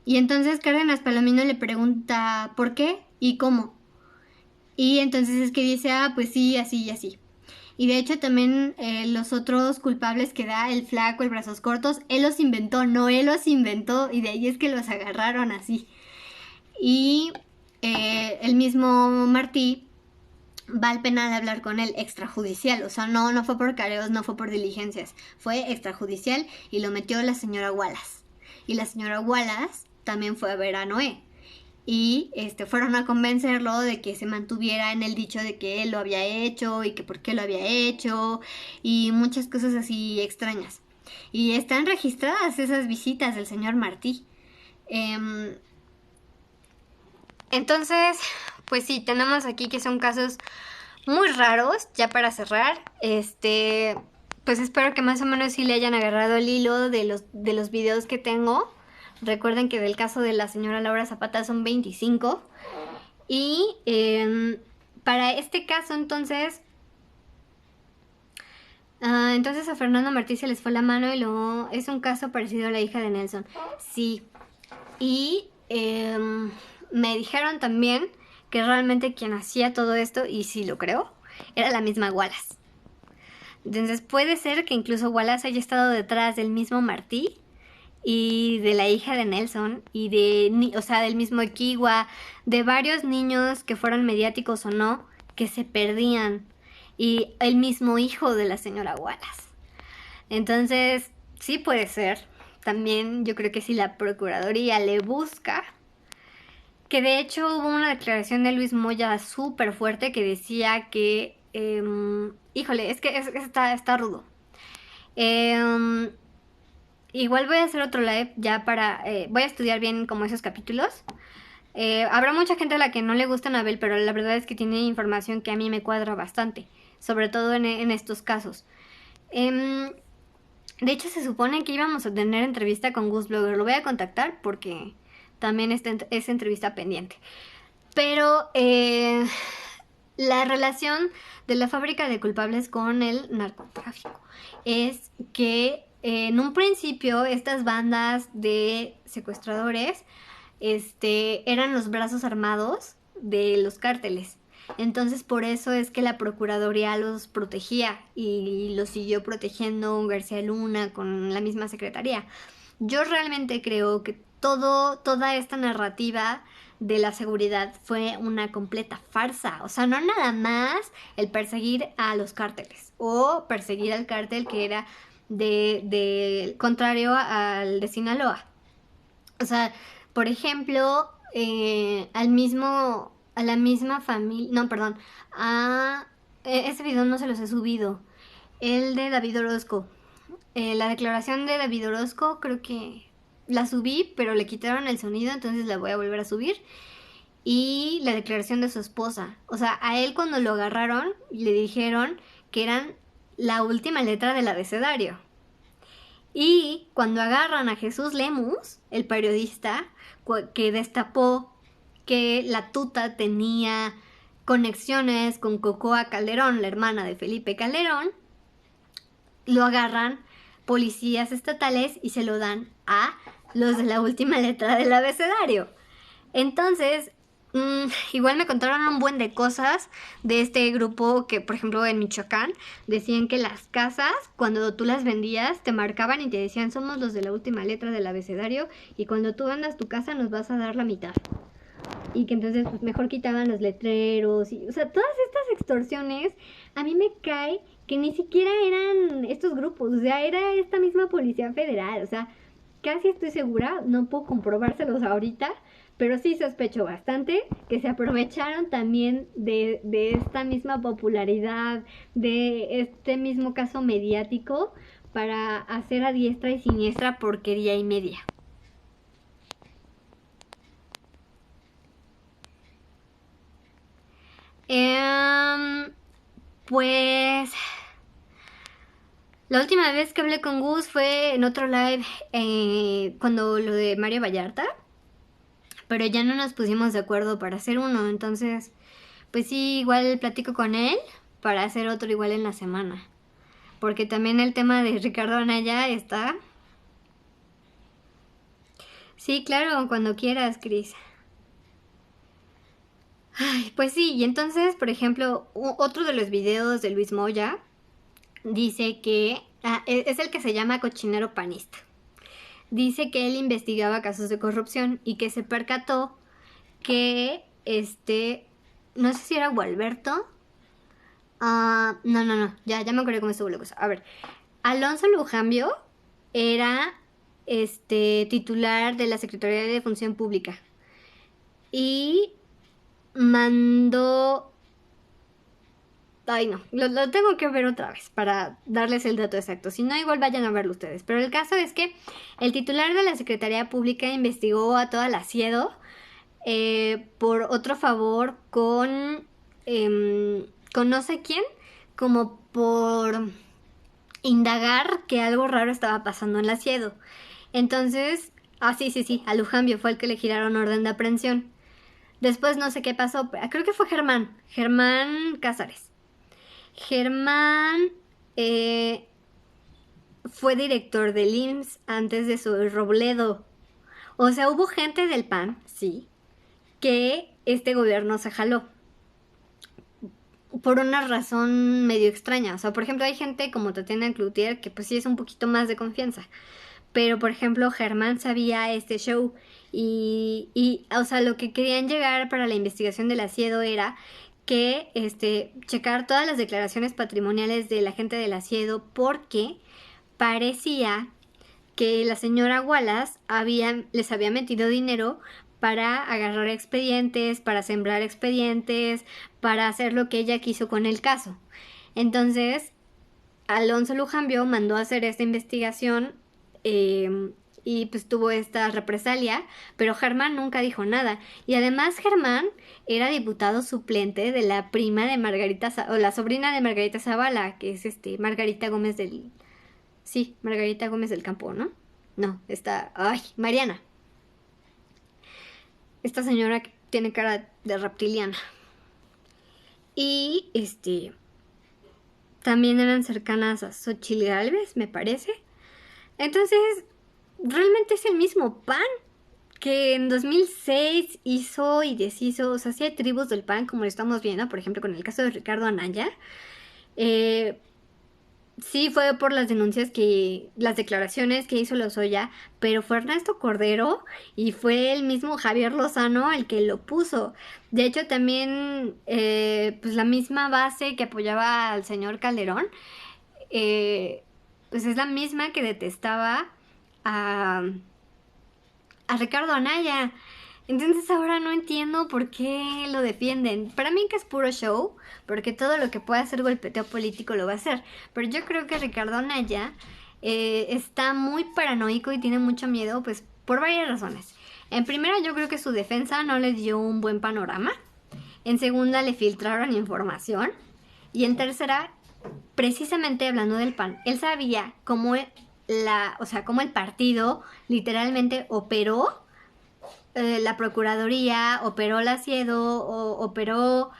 Y entonces Cárdenas Palomino le pregunta ¿por qué? ¿Y cómo? Y entonces es que dice, pues sí, así y así. Y de hecho también los otros culpables que da el flaco, el brazos cortos, él los inventó, y de ahí es que los agarraron así. Y el mismo Martí va al penal a hablar con él extrajudicial, o sea, no fue por careos, no fue por diligencias, fue extrajudicial y lo metió la señora Wallace. Y la señora Wallace también fue a ver a Noé. Y fueron a convencerlo de que se mantuviera en el dicho de que él lo había hecho y que por qué lo había hecho y muchas cosas así extrañas. Y están registradas esas visitas del señor Martí. Entonces, pues sí, tenemos aquí que son casos muy raros. Ya para cerrar, pues espero que más o menos sí le hayan agarrado el hilo de los videos que tengo. Recuerden que del caso de la señora Laura Zapata son 25. Y para este caso entonces a Fernando Martí se les fue la mano y es un caso parecido a la hija de Nelson. Sí. Y me dijeron también que realmente quien hacía todo esto, y sí lo creo, era la misma Wallace. Entonces puede ser que incluso Wallace haya estado detrás del mismo Martí y de la hija de Nelson y del mismo Equigua, de varios niños que fueron mediáticos o no, que se perdían, y el mismo hijo de la señora Wallace. Entonces sí puede ser. También yo creo que si la Procuraduría le busca, que de hecho hubo una declaración de Luis Moya súper fuerte que decía que híjole, es que está rudo. Igual voy a hacer otro live ya voy a estudiar bien como esos capítulos Habrá mucha gente a la que no le gusta Anabel, pero la verdad es que tiene información que a mí me cuadra bastante, sobre todo en estos casos. Em, de hecho, se supone que íbamos a tener entrevista con Gus Blogger. Lo voy a contactar porque también es entrevista pendiente. Pero la relación de la fábrica de culpables con el narcotráfico es que en un principio estas bandas de secuestradores eran los brazos armados de los cárteles. Entonces por eso es que la Procuraduría los protegía y los siguió protegiendo García Luna con la misma secretaría. Yo realmente creo que toda esta narrativa de la seguridad fue una completa farsa. O sea, no nada más el perseguir a los cárteles o perseguir al cártel que era de contrario al de Sinaloa. O sea, por ejemplo, a la misma familia, no, perdón, ese video no se los he subido, el de David Orozco, la declaración de David Orozco creo que la subí, pero le quitaron el sonido, entonces la voy a volver a subir. Y la declaración de su esposa. O sea, a él cuando lo agarraron le dijeron que eran la última letra del abecedario. Y cuando agarran a Jesús Lemus, el periodista, que destapó que la tuta tenía conexiones con Cocoa Calderón, la hermana de Felipe Calderón, lo agarran policías estatales y se lo dan a los de la última letra del abecedario. Entonces, igual me contaron un buen de cosas de este grupo que, por ejemplo, en Michoacán decían que las casas, cuando tú las vendías, te marcaban y te decían somos los de la última letra del abecedario y cuando tú vendas tu casa nos vas a dar la mitad. Y que entonces pues mejor quitaban los letreros y, o sea, todas estas extorsiones, a mí me cae que ni siquiera eran estos grupos, o sea, era esta misma Policía Federal, o sea, casi estoy segura, no puedo comprobárselos ahorita, pero sí sospecho bastante que se aprovecharon también de esta misma popularidad, de este mismo caso mediático para hacer a diestra y siniestra porquería y media. Pues la última vez que hablé con Gus fue en otro live cuando lo de Mario Vallarta, pero ya no nos pusimos de acuerdo para hacer uno, entonces pues sí, igual platico con él para hacer otro igual en la semana, porque también el tema de Ricardo Anaya está... Sí, claro, cuando quieras, Cris. Ay, pues sí, y entonces, por ejemplo, otro de los videos de Luis Moya dice que es el que se llama Cochinero Panista. Dice que él investigaba casos de corrupción y que se percató que no sé si era Gualberto. No, ya me acuerdo cómo estuvo la cosa. A ver, Alonso Lujambio era titular de la Secretaría de Función Pública y mandó... Ay, no, lo tengo que ver otra vez para darles el dato exacto. Si no, igual vayan a verlo ustedes. Pero el caso es que el titular de la Secretaría Pública investigó a toda la CIEDO por otro favor con no sé quién, como por indagar que algo raro estaba pasando en la CIEDO. Entonces, sí, a Lujambio fue el que le giraron orden de aprehensión. Después no sé qué pasó, creo que fue Germán Cázares. Germán fue director del IMSS antes de su Robledo. O sea, hubo gente del PAN, sí, que este gobierno se jaló por una razón medio extraña. O sea, por ejemplo, hay gente como Tatiana Cloutier que pues sí es un poquito más de confianza. Pero, por ejemplo, Germán sabía este show y o sea, lo que querían llegar para la investigación de la CIEDO era que checar todas las declaraciones patrimoniales de la gente de la CIEDO porque parecía que la señora Wallace les había metido dinero para agarrar expedientes, para sembrar expedientes, para hacer lo que ella quiso con el caso. Entonces, Alonso Lujambio mandó a hacer esta investigación y pues tuvo esta represalia, pero Germán nunca dijo nada. Y además Germán era diputado suplente de la prima de Margarita, o la sobrina de Margarita Zavala, que es Margarita Gómez del... Sí, Margarita Gómez del Campo, ¿no? No, Mariana. Esta señora que tiene cara de reptiliana. Y también eran cercanas a Xochitl Gálvez, me parece. Entonces, realmente es el mismo PAN que en 2006 hizo y deshizo. O sea, sí hay tribus del PAN, como lo estamos viendo, por ejemplo, con el caso de Ricardo Anaya. Sí fue por las las declaraciones que hizo Lozoya, pero fue Ernesto Cordero y fue el mismo Javier Lozano el que lo puso. De hecho, también, pues la misma base que apoyaba al señor Calderón, pues es la misma que detestaba a Ricardo Anaya. Entonces ahora no entiendo por qué lo defienden. Para mí que es puro show, porque todo lo que pueda hacer golpeteo político lo va a hacer. Pero yo creo que Ricardo Anaya está muy paranoico y tiene mucho miedo, pues por varias razones. En primera, yo creo que su defensa no le dio un buen panorama. En segunda, le filtraron información. Y en tercera, precisamente hablando del PAN, él sabía cómo cómo el partido literalmente operó la Procuraduría, operó la Siedo, operó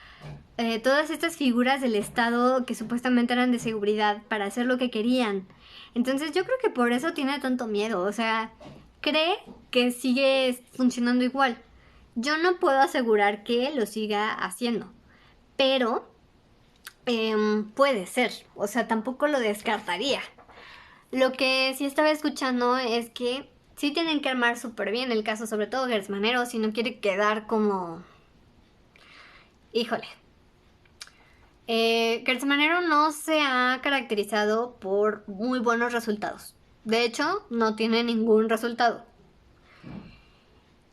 todas estas figuras del Estado que supuestamente eran de seguridad para hacer lo que querían. Entonces yo creo que por eso tiene tanto miedo, o sea, cree que sigue funcionando igual. Yo no puedo asegurar que lo siga haciendo, pero puede ser, o sea, tampoco lo descartaría. Lo que sí estaba escuchando es que sí tienen que armar súper bien el caso, sobre todo Gertz Manero, si no quiere quedar como... Híjole. Gertz Manero no se ha caracterizado por muy buenos resultados. De hecho, no tiene ningún resultado.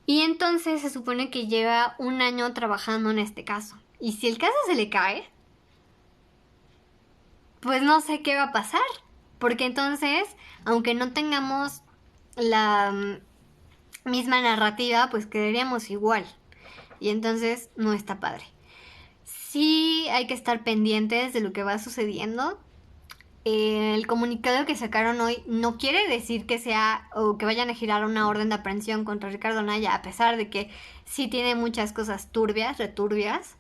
Y entonces se supone que lleva un año trabajando en este caso. Y si el caso se le cae, pues no sé qué va a pasar. Porque entonces, aunque no tengamos la misma narrativa, pues quedaríamos igual. Y entonces no está padre. Sí hay que estar pendientes de lo que va sucediendo. El comunicado que sacaron hoy no quiere decir que sea o que vayan a girar una orden de aprehensión contra Ricardo Anaya, a pesar de que sí tiene muchas cosas returbias.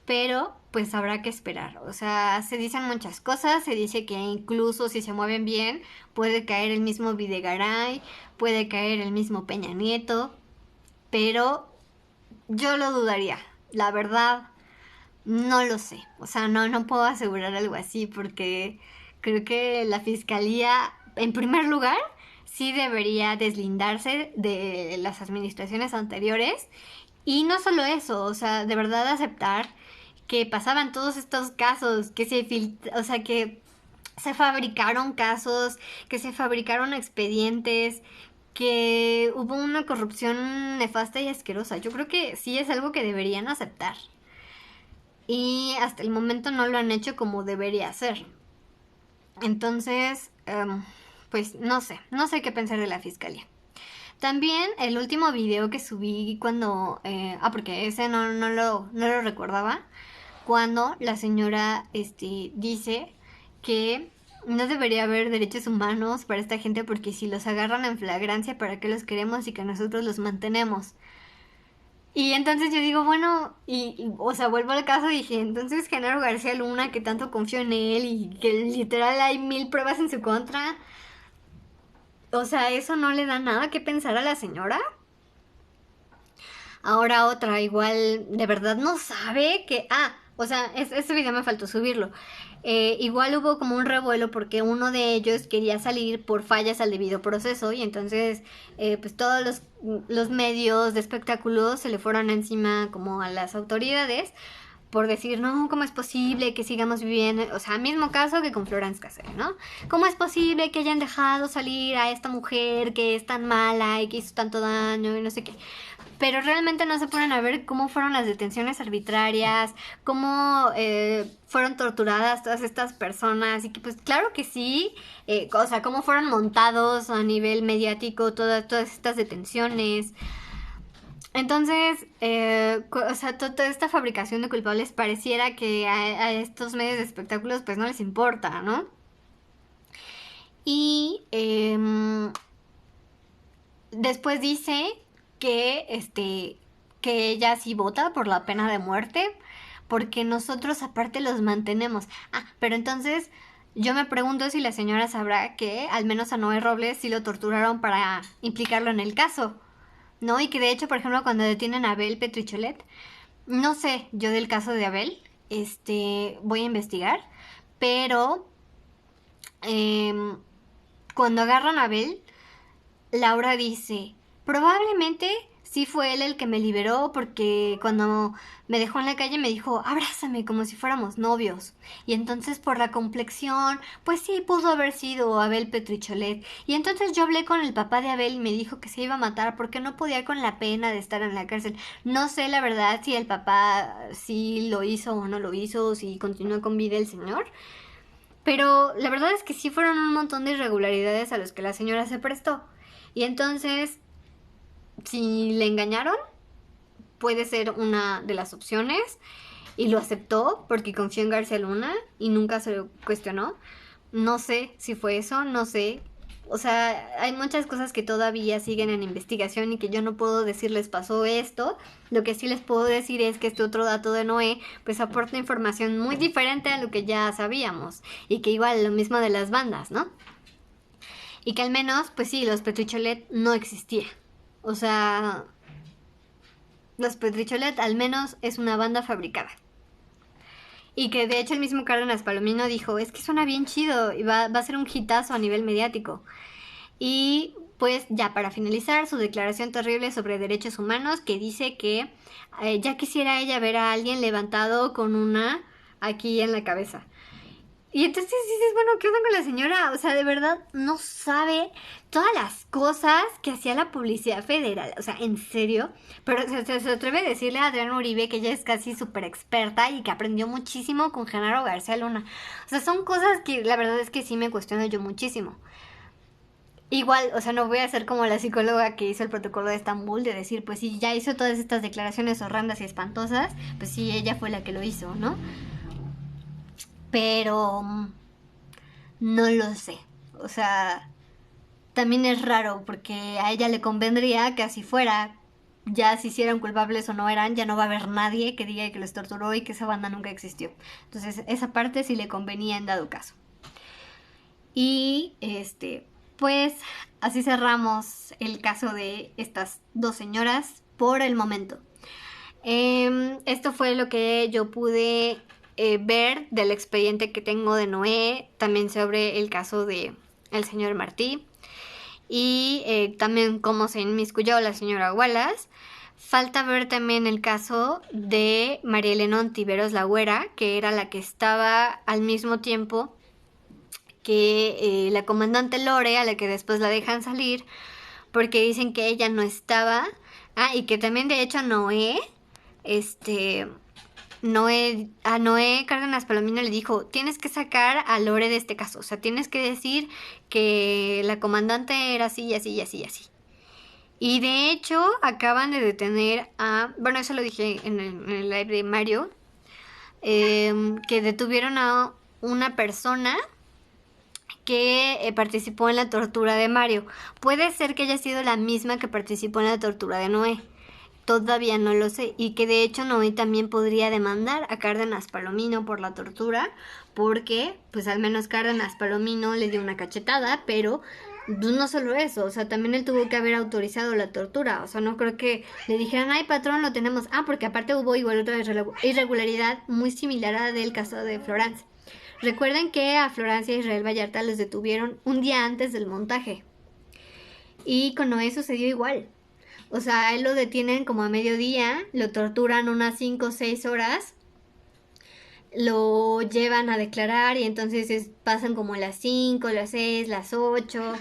Pero pues habrá que esperar. O sea, se dicen muchas cosas. Se dice que incluso si se mueven bien puede caer el mismo Videgaray, puede caer el mismo Peña Nieto. Pero yo lo dudaría. La verdad, no lo sé. O sea, no puedo asegurar algo así porque creo que la fiscalía, en primer lugar, sí debería deslindarse de las administraciones anteriores. Y no solo eso, o sea, de verdad aceptar que pasaban todos estos casos, que que se fabricaron casos, que se fabricaron expedientes, que hubo una corrupción nefasta y asquerosa. Yo creo que sí es algo que deberían aceptar. Y hasta el momento no lo han hecho como debería ser. Entonces, pues no sé qué pensar de la fiscalía. También el último video que subí cuando... porque ese no lo recordaba. Cuando la señora dice que no debería haber derechos humanos para esta gente porque si los agarran en flagrancia, ¿para qué los queremos y que nosotros los mantenemos? Y entonces yo digo, bueno, o sea, vuelvo al caso y dije, entonces Genaro García Luna, que tanto confío en él y que literal hay 1000 pruebas en su contra, o sea, ¿eso no le da nada que pensar a la señora? Ahora otra, igual, de verdad no sabe que... o sea, este video me faltó subirlo. Igual hubo como un revuelo porque uno de ellos quería salir por fallas al debido proceso y entonces pues todos los medios de espectáculos se le fueron encima como a las autoridades por decir, no, ¿cómo es posible que sigamos viviendo? O sea, mismo caso que con Florence Cassel, ¿no? ¿Cómo es posible que hayan dejado salir a esta mujer que es tan mala y que hizo tanto daño y no sé qué? pero realmente no se ponen a ver cómo fueron las detenciones arbitrarias, cómo fueron torturadas todas estas personas, y que pues claro que sí, o sea, cómo fueron montados a nivel mediático todas estas detenciones. Entonces, o sea, toda esta fabricación de culpables pareciera que a estos medios de espectáculos pues no les importa, ¿no? Y después dice que ella sí vota por la pena de muerte, porque nosotros aparte los mantenemos. Ah, pero entonces yo me pregunto si la señora sabrá que al menos a Noé Robles sí lo torturaron para implicarlo en el caso, ¿no? Y que de hecho, por ejemplo, cuando detienen a Abel Petricholet, no sé yo del caso de Abel, voy a investigar, pero cuando agarran a Abel, Laura dice, probablemente sí fue él el que me liberó porque cuando me dejó en la calle me dijo, abrázame como si fuéramos novios. Y entonces por la complexión, pues sí, pudo haber sido Abel Petricholet. Y entonces yo hablé con el papá de Abel y me dijo que se iba a matar porque no podía con la pena de estar en la cárcel. No sé la verdad si el papá sí lo hizo o no lo hizo, si continuó con vida el señor. Pero la verdad es que sí fueron un montón de irregularidades a los que la señora se prestó. Y entonces, si le engañaron, puede ser una de las opciones. Y lo aceptó porque confió en García Luna y nunca se lo cuestionó. No sé si fue eso, no sé. O sea, hay muchas cosas que todavía siguen en investigación y que yo no puedo decirles pasó esto. Lo que sí les puedo decir es que este otro dato de Noé pues aporta información muy diferente a lo que ya sabíamos. Y que igual lo mismo de las bandas, ¿no? Y que al menos, pues sí, los Petricholet no existían. O sea, los Petricholet al menos es una banda fabricada. Y que de hecho el mismo Cárdenas Palomino dijo, es que suena bien chido y va a ser un hitazo a nivel mediático. Y pues ya para finalizar, su declaración terrible sobre derechos humanos que dice que ya quisiera ella ver a alguien levantado con una aquí en la cabeza. Y entonces dices, bueno, ¿qué onda con la señora? O sea, de verdad no sabe todas las cosas que hacía la Policía Federal. O sea, en serio. Pero se atreve a decirle a Adriana Uribe que ella es casi súper experta y que aprendió muchísimo con Genaro García Luna. O sea, son cosas que la verdad es que sí me cuestiono yo muchísimo. Igual, o sea, no voy a ser como la psicóloga que hizo el protocolo de Estambul de decir, pues sí, ya hizo todas estas declaraciones horrendas y espantosas, pues sí, ella fue la que lo hizo, ¿no? Pero no lo sé. O sea, también es raro porque a ella le convendría que así fuera. Ya si hicieran culpables o no eran, ya no va a haber nadie que diga que los torturó y que esa banda nunca existió. Entonces, esa parte sí le convenía en dado caso. Y pues así cerramos el caso de estas dos señoras por el momento. Esto fue lo que yo pude ver del expediente que tengo de Noé, también sobre el caso de el señor Martí y también cómo se inmiscuyó la señora Wallace. Falta ver también el caso de María Elena Ontiveros La Güera, que era la que estaba al mismo tiempo que la comandante Lore, a la que después la dejan salir porque dicen que ella no estaba. Ah, y que también de hecho Noé, a Noé Cárdenas Palomino le dijo, tienes que sacar a Lore de este caso, o sea, tienes que decir que la comandante era así y así y así y así. Y de hecho acaban de detener a, bueno, eso lo dije en el live de Mario, que detuvieron a una persona que participó en la tortura de Mario. Puede ser que haya sido la misma que participó en la tortura de Noé. Todavía no lo sé. Y que de hecho Noé también podría demandar a Cárdenas Palomino por la tortura. Porque, pues al menos Cárdenas Palomino le dio una cachetada. Pero pues, no solo eso. O sea, también él tuvo que haber autorizado la tortura. O sea, no creo que le dijeran, ay patrón, lo tenemos. Ah, porque aparte hubo igual otra irregularidad muy similar a la del caso de Florence. Recuerden que a Florencia y Israel Vallarta los detuvieron un día antes del montaje. Y con Noé sucedió igual. O sea, a él lo detienen como a mediodía, lo torturan unas 5 o 6 horas, lo llevan a declarar y entonces pasan como las 5, las 6, las 8,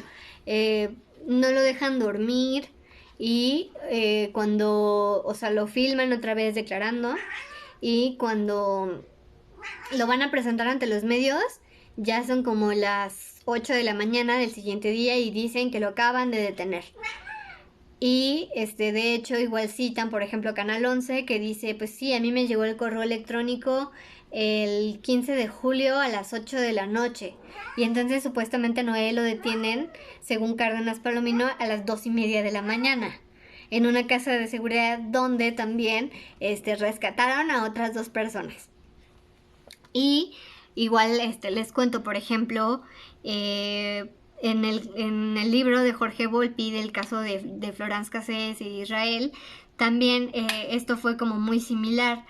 no lo dejan dormir y cuando, o sea, lo filman otra vez declarando, y cuando lo van a presentar ante los medios, ya son como las 8 de la mañana del siguiente día y dicen que lo acaban de detener. Y de hecho igual citan, por ejemplo, Canal 11, que dice, pues sí, a mí me llegó el correo electrónico el 15 de julio a las 8 de la noche. Y entonces supuestamente a Noé lo detienen, según Cárdenas Palomino, a las 2:30 de la mañana. En una casa de seguridad donde también rescataron a otras 2 personas. Y igual les cuento, por ejemplo, en el libro de Jorge Volpi del caso de Florence Cassés y Israel, también esto fue como muy similar.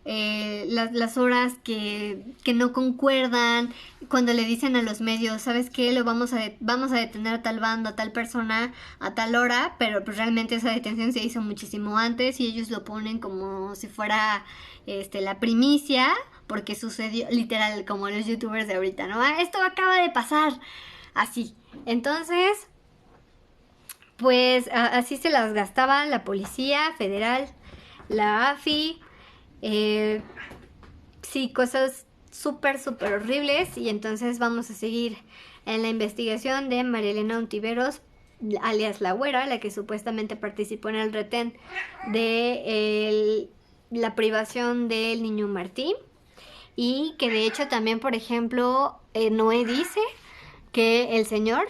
Las horas que no concuerdan, cuando le dicen a los medios, ¿sabes qué? Vamos a detener a tal bando, a tal persona, a tal hora, pero pues realmente esa detención se hizo muchísimo antes y ellos lo ponen como si fuera la primicia, porque sucedió literal como los youtubers de ahorita, ¿no? Esto acaba de pasar, así. Entonces, pues así se las gastaba la Policía Federal, la AFI, sí, cosas súper horribles. Y entonces vamos a seguir en la investigación de María Elena Ontiveros, alias La Güera, la que supuestamente participó en el retén de la privación del niño Martín. Y que de hecho también, por ejemplo, Noé dice que el señor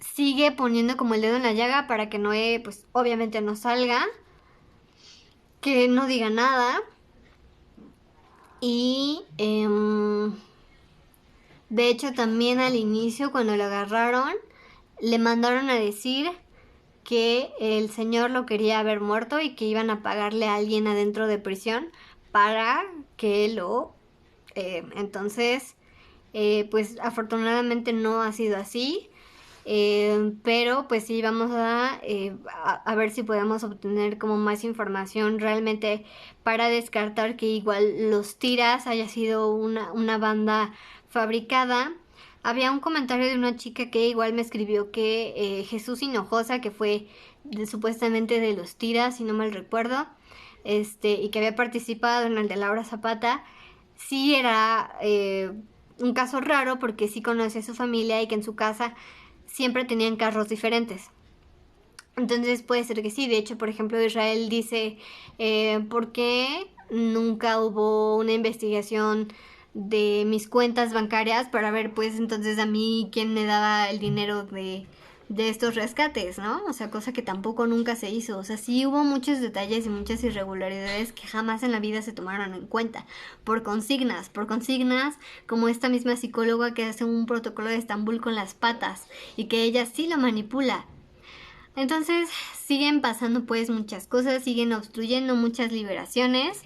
sigue poniendo como el dedo en la llaga para que Noé, pues obviamente no salga, que no diga nada. Y de hecho también al inicio, cuando lo agarraron, le mandaron a decir que el señor lo quería haber muerto y que iban a pagarle a alguien adentro de prisión para que lo... entonces, pues afortunadamente no ha sido así. Pero pues sí, vamos a ver si podemos obtener como más información realmente para descartar que igual los tiras haya sido una banda fabricada. Había un comentario de una chica que igual me escribió que Jesús Hinojosa, que fue supuestamente de los tiras, si no mal recuerdo, y que había participado en el de Laura Zapata, sí era un caso raro porque sí conoce a su familia y que en su casa siempre tenían carros diferentes. Entonces puede ser que sí. De hecho, por ejemplo, Israel dice, ¿por qué nunca hubo una investigación de mis cuentas bancarias para ver, pues, entonces a mí quién me daba el dinero de estos rescates, ¿no? O sea, cosa que tampoco nunca se hizo. O sea, sí hubo muchos detalles y muchas irregularidades que jamás en la vida se tomaron en cuenta. Por consignas, como esta misma psicóloga que hace un protocolo de Estambul con las patas y que ella sí lo manipula. Entonces siguen pasando pues muchas cosas, siguen obstruyendo muchas liberaciones.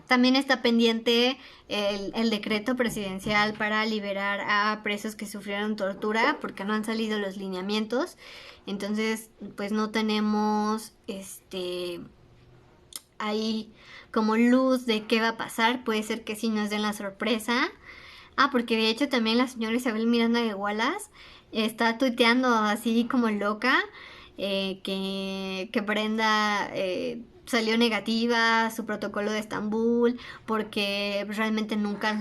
También está pendiente el decreto presidencial para liberar a presos que sufrieron tortura, porque no han salido los lineamientos. Entonces, pues no tenemos ahí como luz de qué va a pasar. Puede ser que sí nos den la sorpresa. Porque de hecho también la señora Isabel Miranda de Wallace está tuiteando así como loca, que Brenda salió negativa a su protocolo de Estambul porque realmente nunca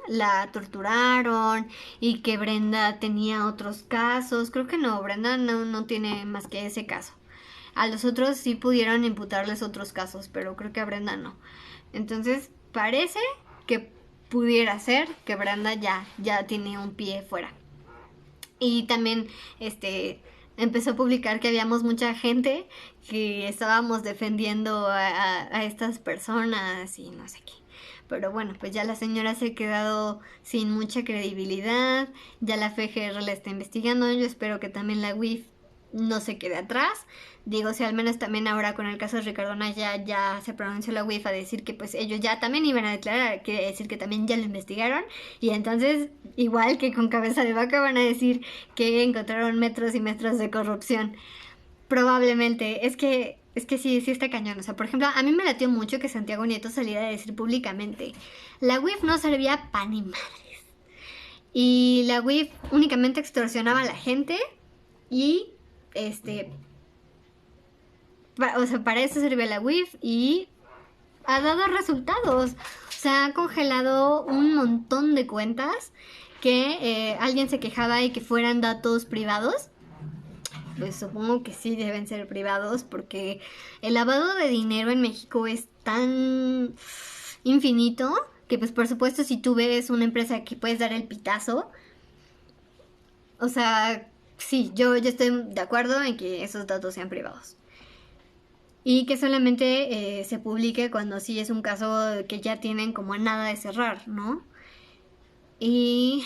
la torturaron y que Brenda tenía otros casos. Creo que no, Brenda no tiene más que ese caso. A los otros sí pudieron imputarles otros casos, pero creo que a Brenda no. Entonces parece que pudiera ser que Brenda ya tiene un pie fuera. Y también empezó a publicar que habíamos mucha gente que estábamos defendiendo a estas personas y no sé qué. Pero bueno, pues ya la señora se ha quedado sin mucha credibilidad, ya la FGR la está investigando, yo espero que también la UIF no se quede atrás. Digo, si al menos también ahora con el caso de Ricardo Anaya ya se pronunció la UIF a decir que pues ellos ya también iban a declarar, quiere decir que también ya lo investigaron, y entonces igual que con cabeza de vaca van a decir que encontraron metros y metros de corrupción. Probablemente, es que sí está cañón. O sea, por ejemplo, a mí me latió mucho que Santiago Nieto saliera a decir públicamente, la UIF no servía pa' ni madres. Y la UIF únicamente extorsionaba a la gente Y o sea, para eso sirve la WIF y ha dado resultados. O sea, ha congelado un montón de cuentas que alguien se quejaba de que fueran datos privados. Pues supongo que sí deben ser privados porque el lavado de dinero en México es tan infinito que pues por supuesto si tú ves una empresa que puedes dar el pitazo, o sea, sí, yo estoy de acuerdo en que esos datos sean privados. Y que solamente se publique cuando sí es un caso que ya tienen como a nada de cerrar, ¿no? Y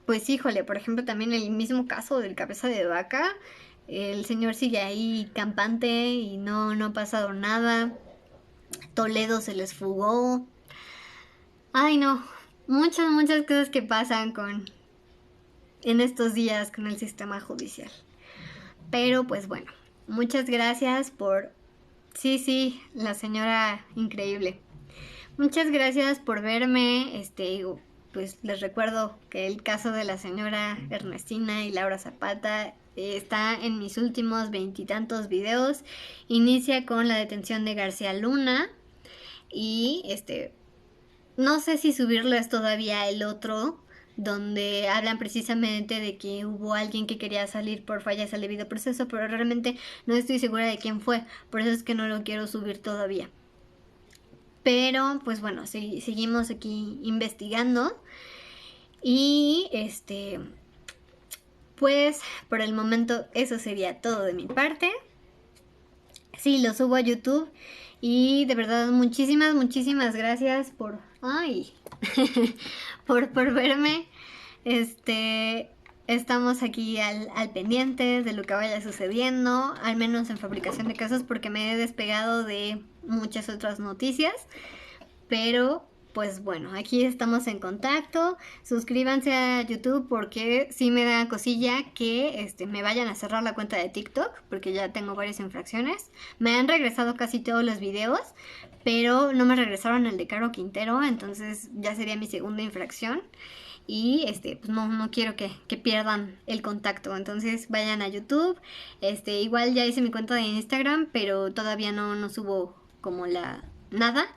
pues híjole, por ejemplo también el mismo caso del cabeza de vaca, el señor sigue ahí campante y no ha pasado nada. Toledo se les fugó. Ay no, muchas cosas que pasan en estos días con el sistema judicial. Pero pues bueno, muchas gracias por... Sí, la señora increíble. Muchas gracias por verme. Pues les recuerdo que el caso de la señora Ernestina y Laura Zapata está en mis últimos 20 y tantos videos. Inicia con la detención de García Luna y no sé si subirles todavía el otro donde hablan precisamente de que hubo alguien que quería salir por fallas al debido proceso, pero realmente no estoy segura de quién fue, por eso es que no lo quiero subir todavía. Pero pues bueno, seguimos aquí investigando y pues por el momento eso sería todo de mi parte. Sí, lo subo a YouTube y de verdad muchísimas gracias por... Ay, por verme. Estamos aquí al pendiente de lo que vaya sucediendo, al menos en fabricación de casas, porque me he despegado de muchas otras noticias. Pero pues bueno, aquí estamos en contacto. Suscríbanse a YouTube porque sí me da cosilla que me vayan a cerrar la cuenta de TikTok, porque ya tengo varias infracciones. Me han regresado casi todos los videos, pero no me regresaron el de Caro Quintero, entonces ya sería mi segunda infracción. Y pues no quiero que pierdan el contacto. Entonces vayan a YouTube. Igual ya hice mi cuenta de Instagram, pero todavía no subo como nada.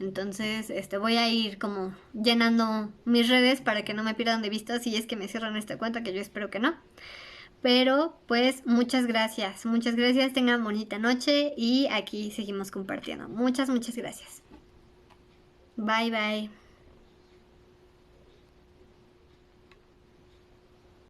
Entonces, voy a ir como llenando mis redes para que no me pierdan de vista si es que me cierran esta cuenta, que yo espero que no. Pero pues muchas gracias, tengan bonita noche y aquí seguimos compartiendo. Muchas gracias. Bye.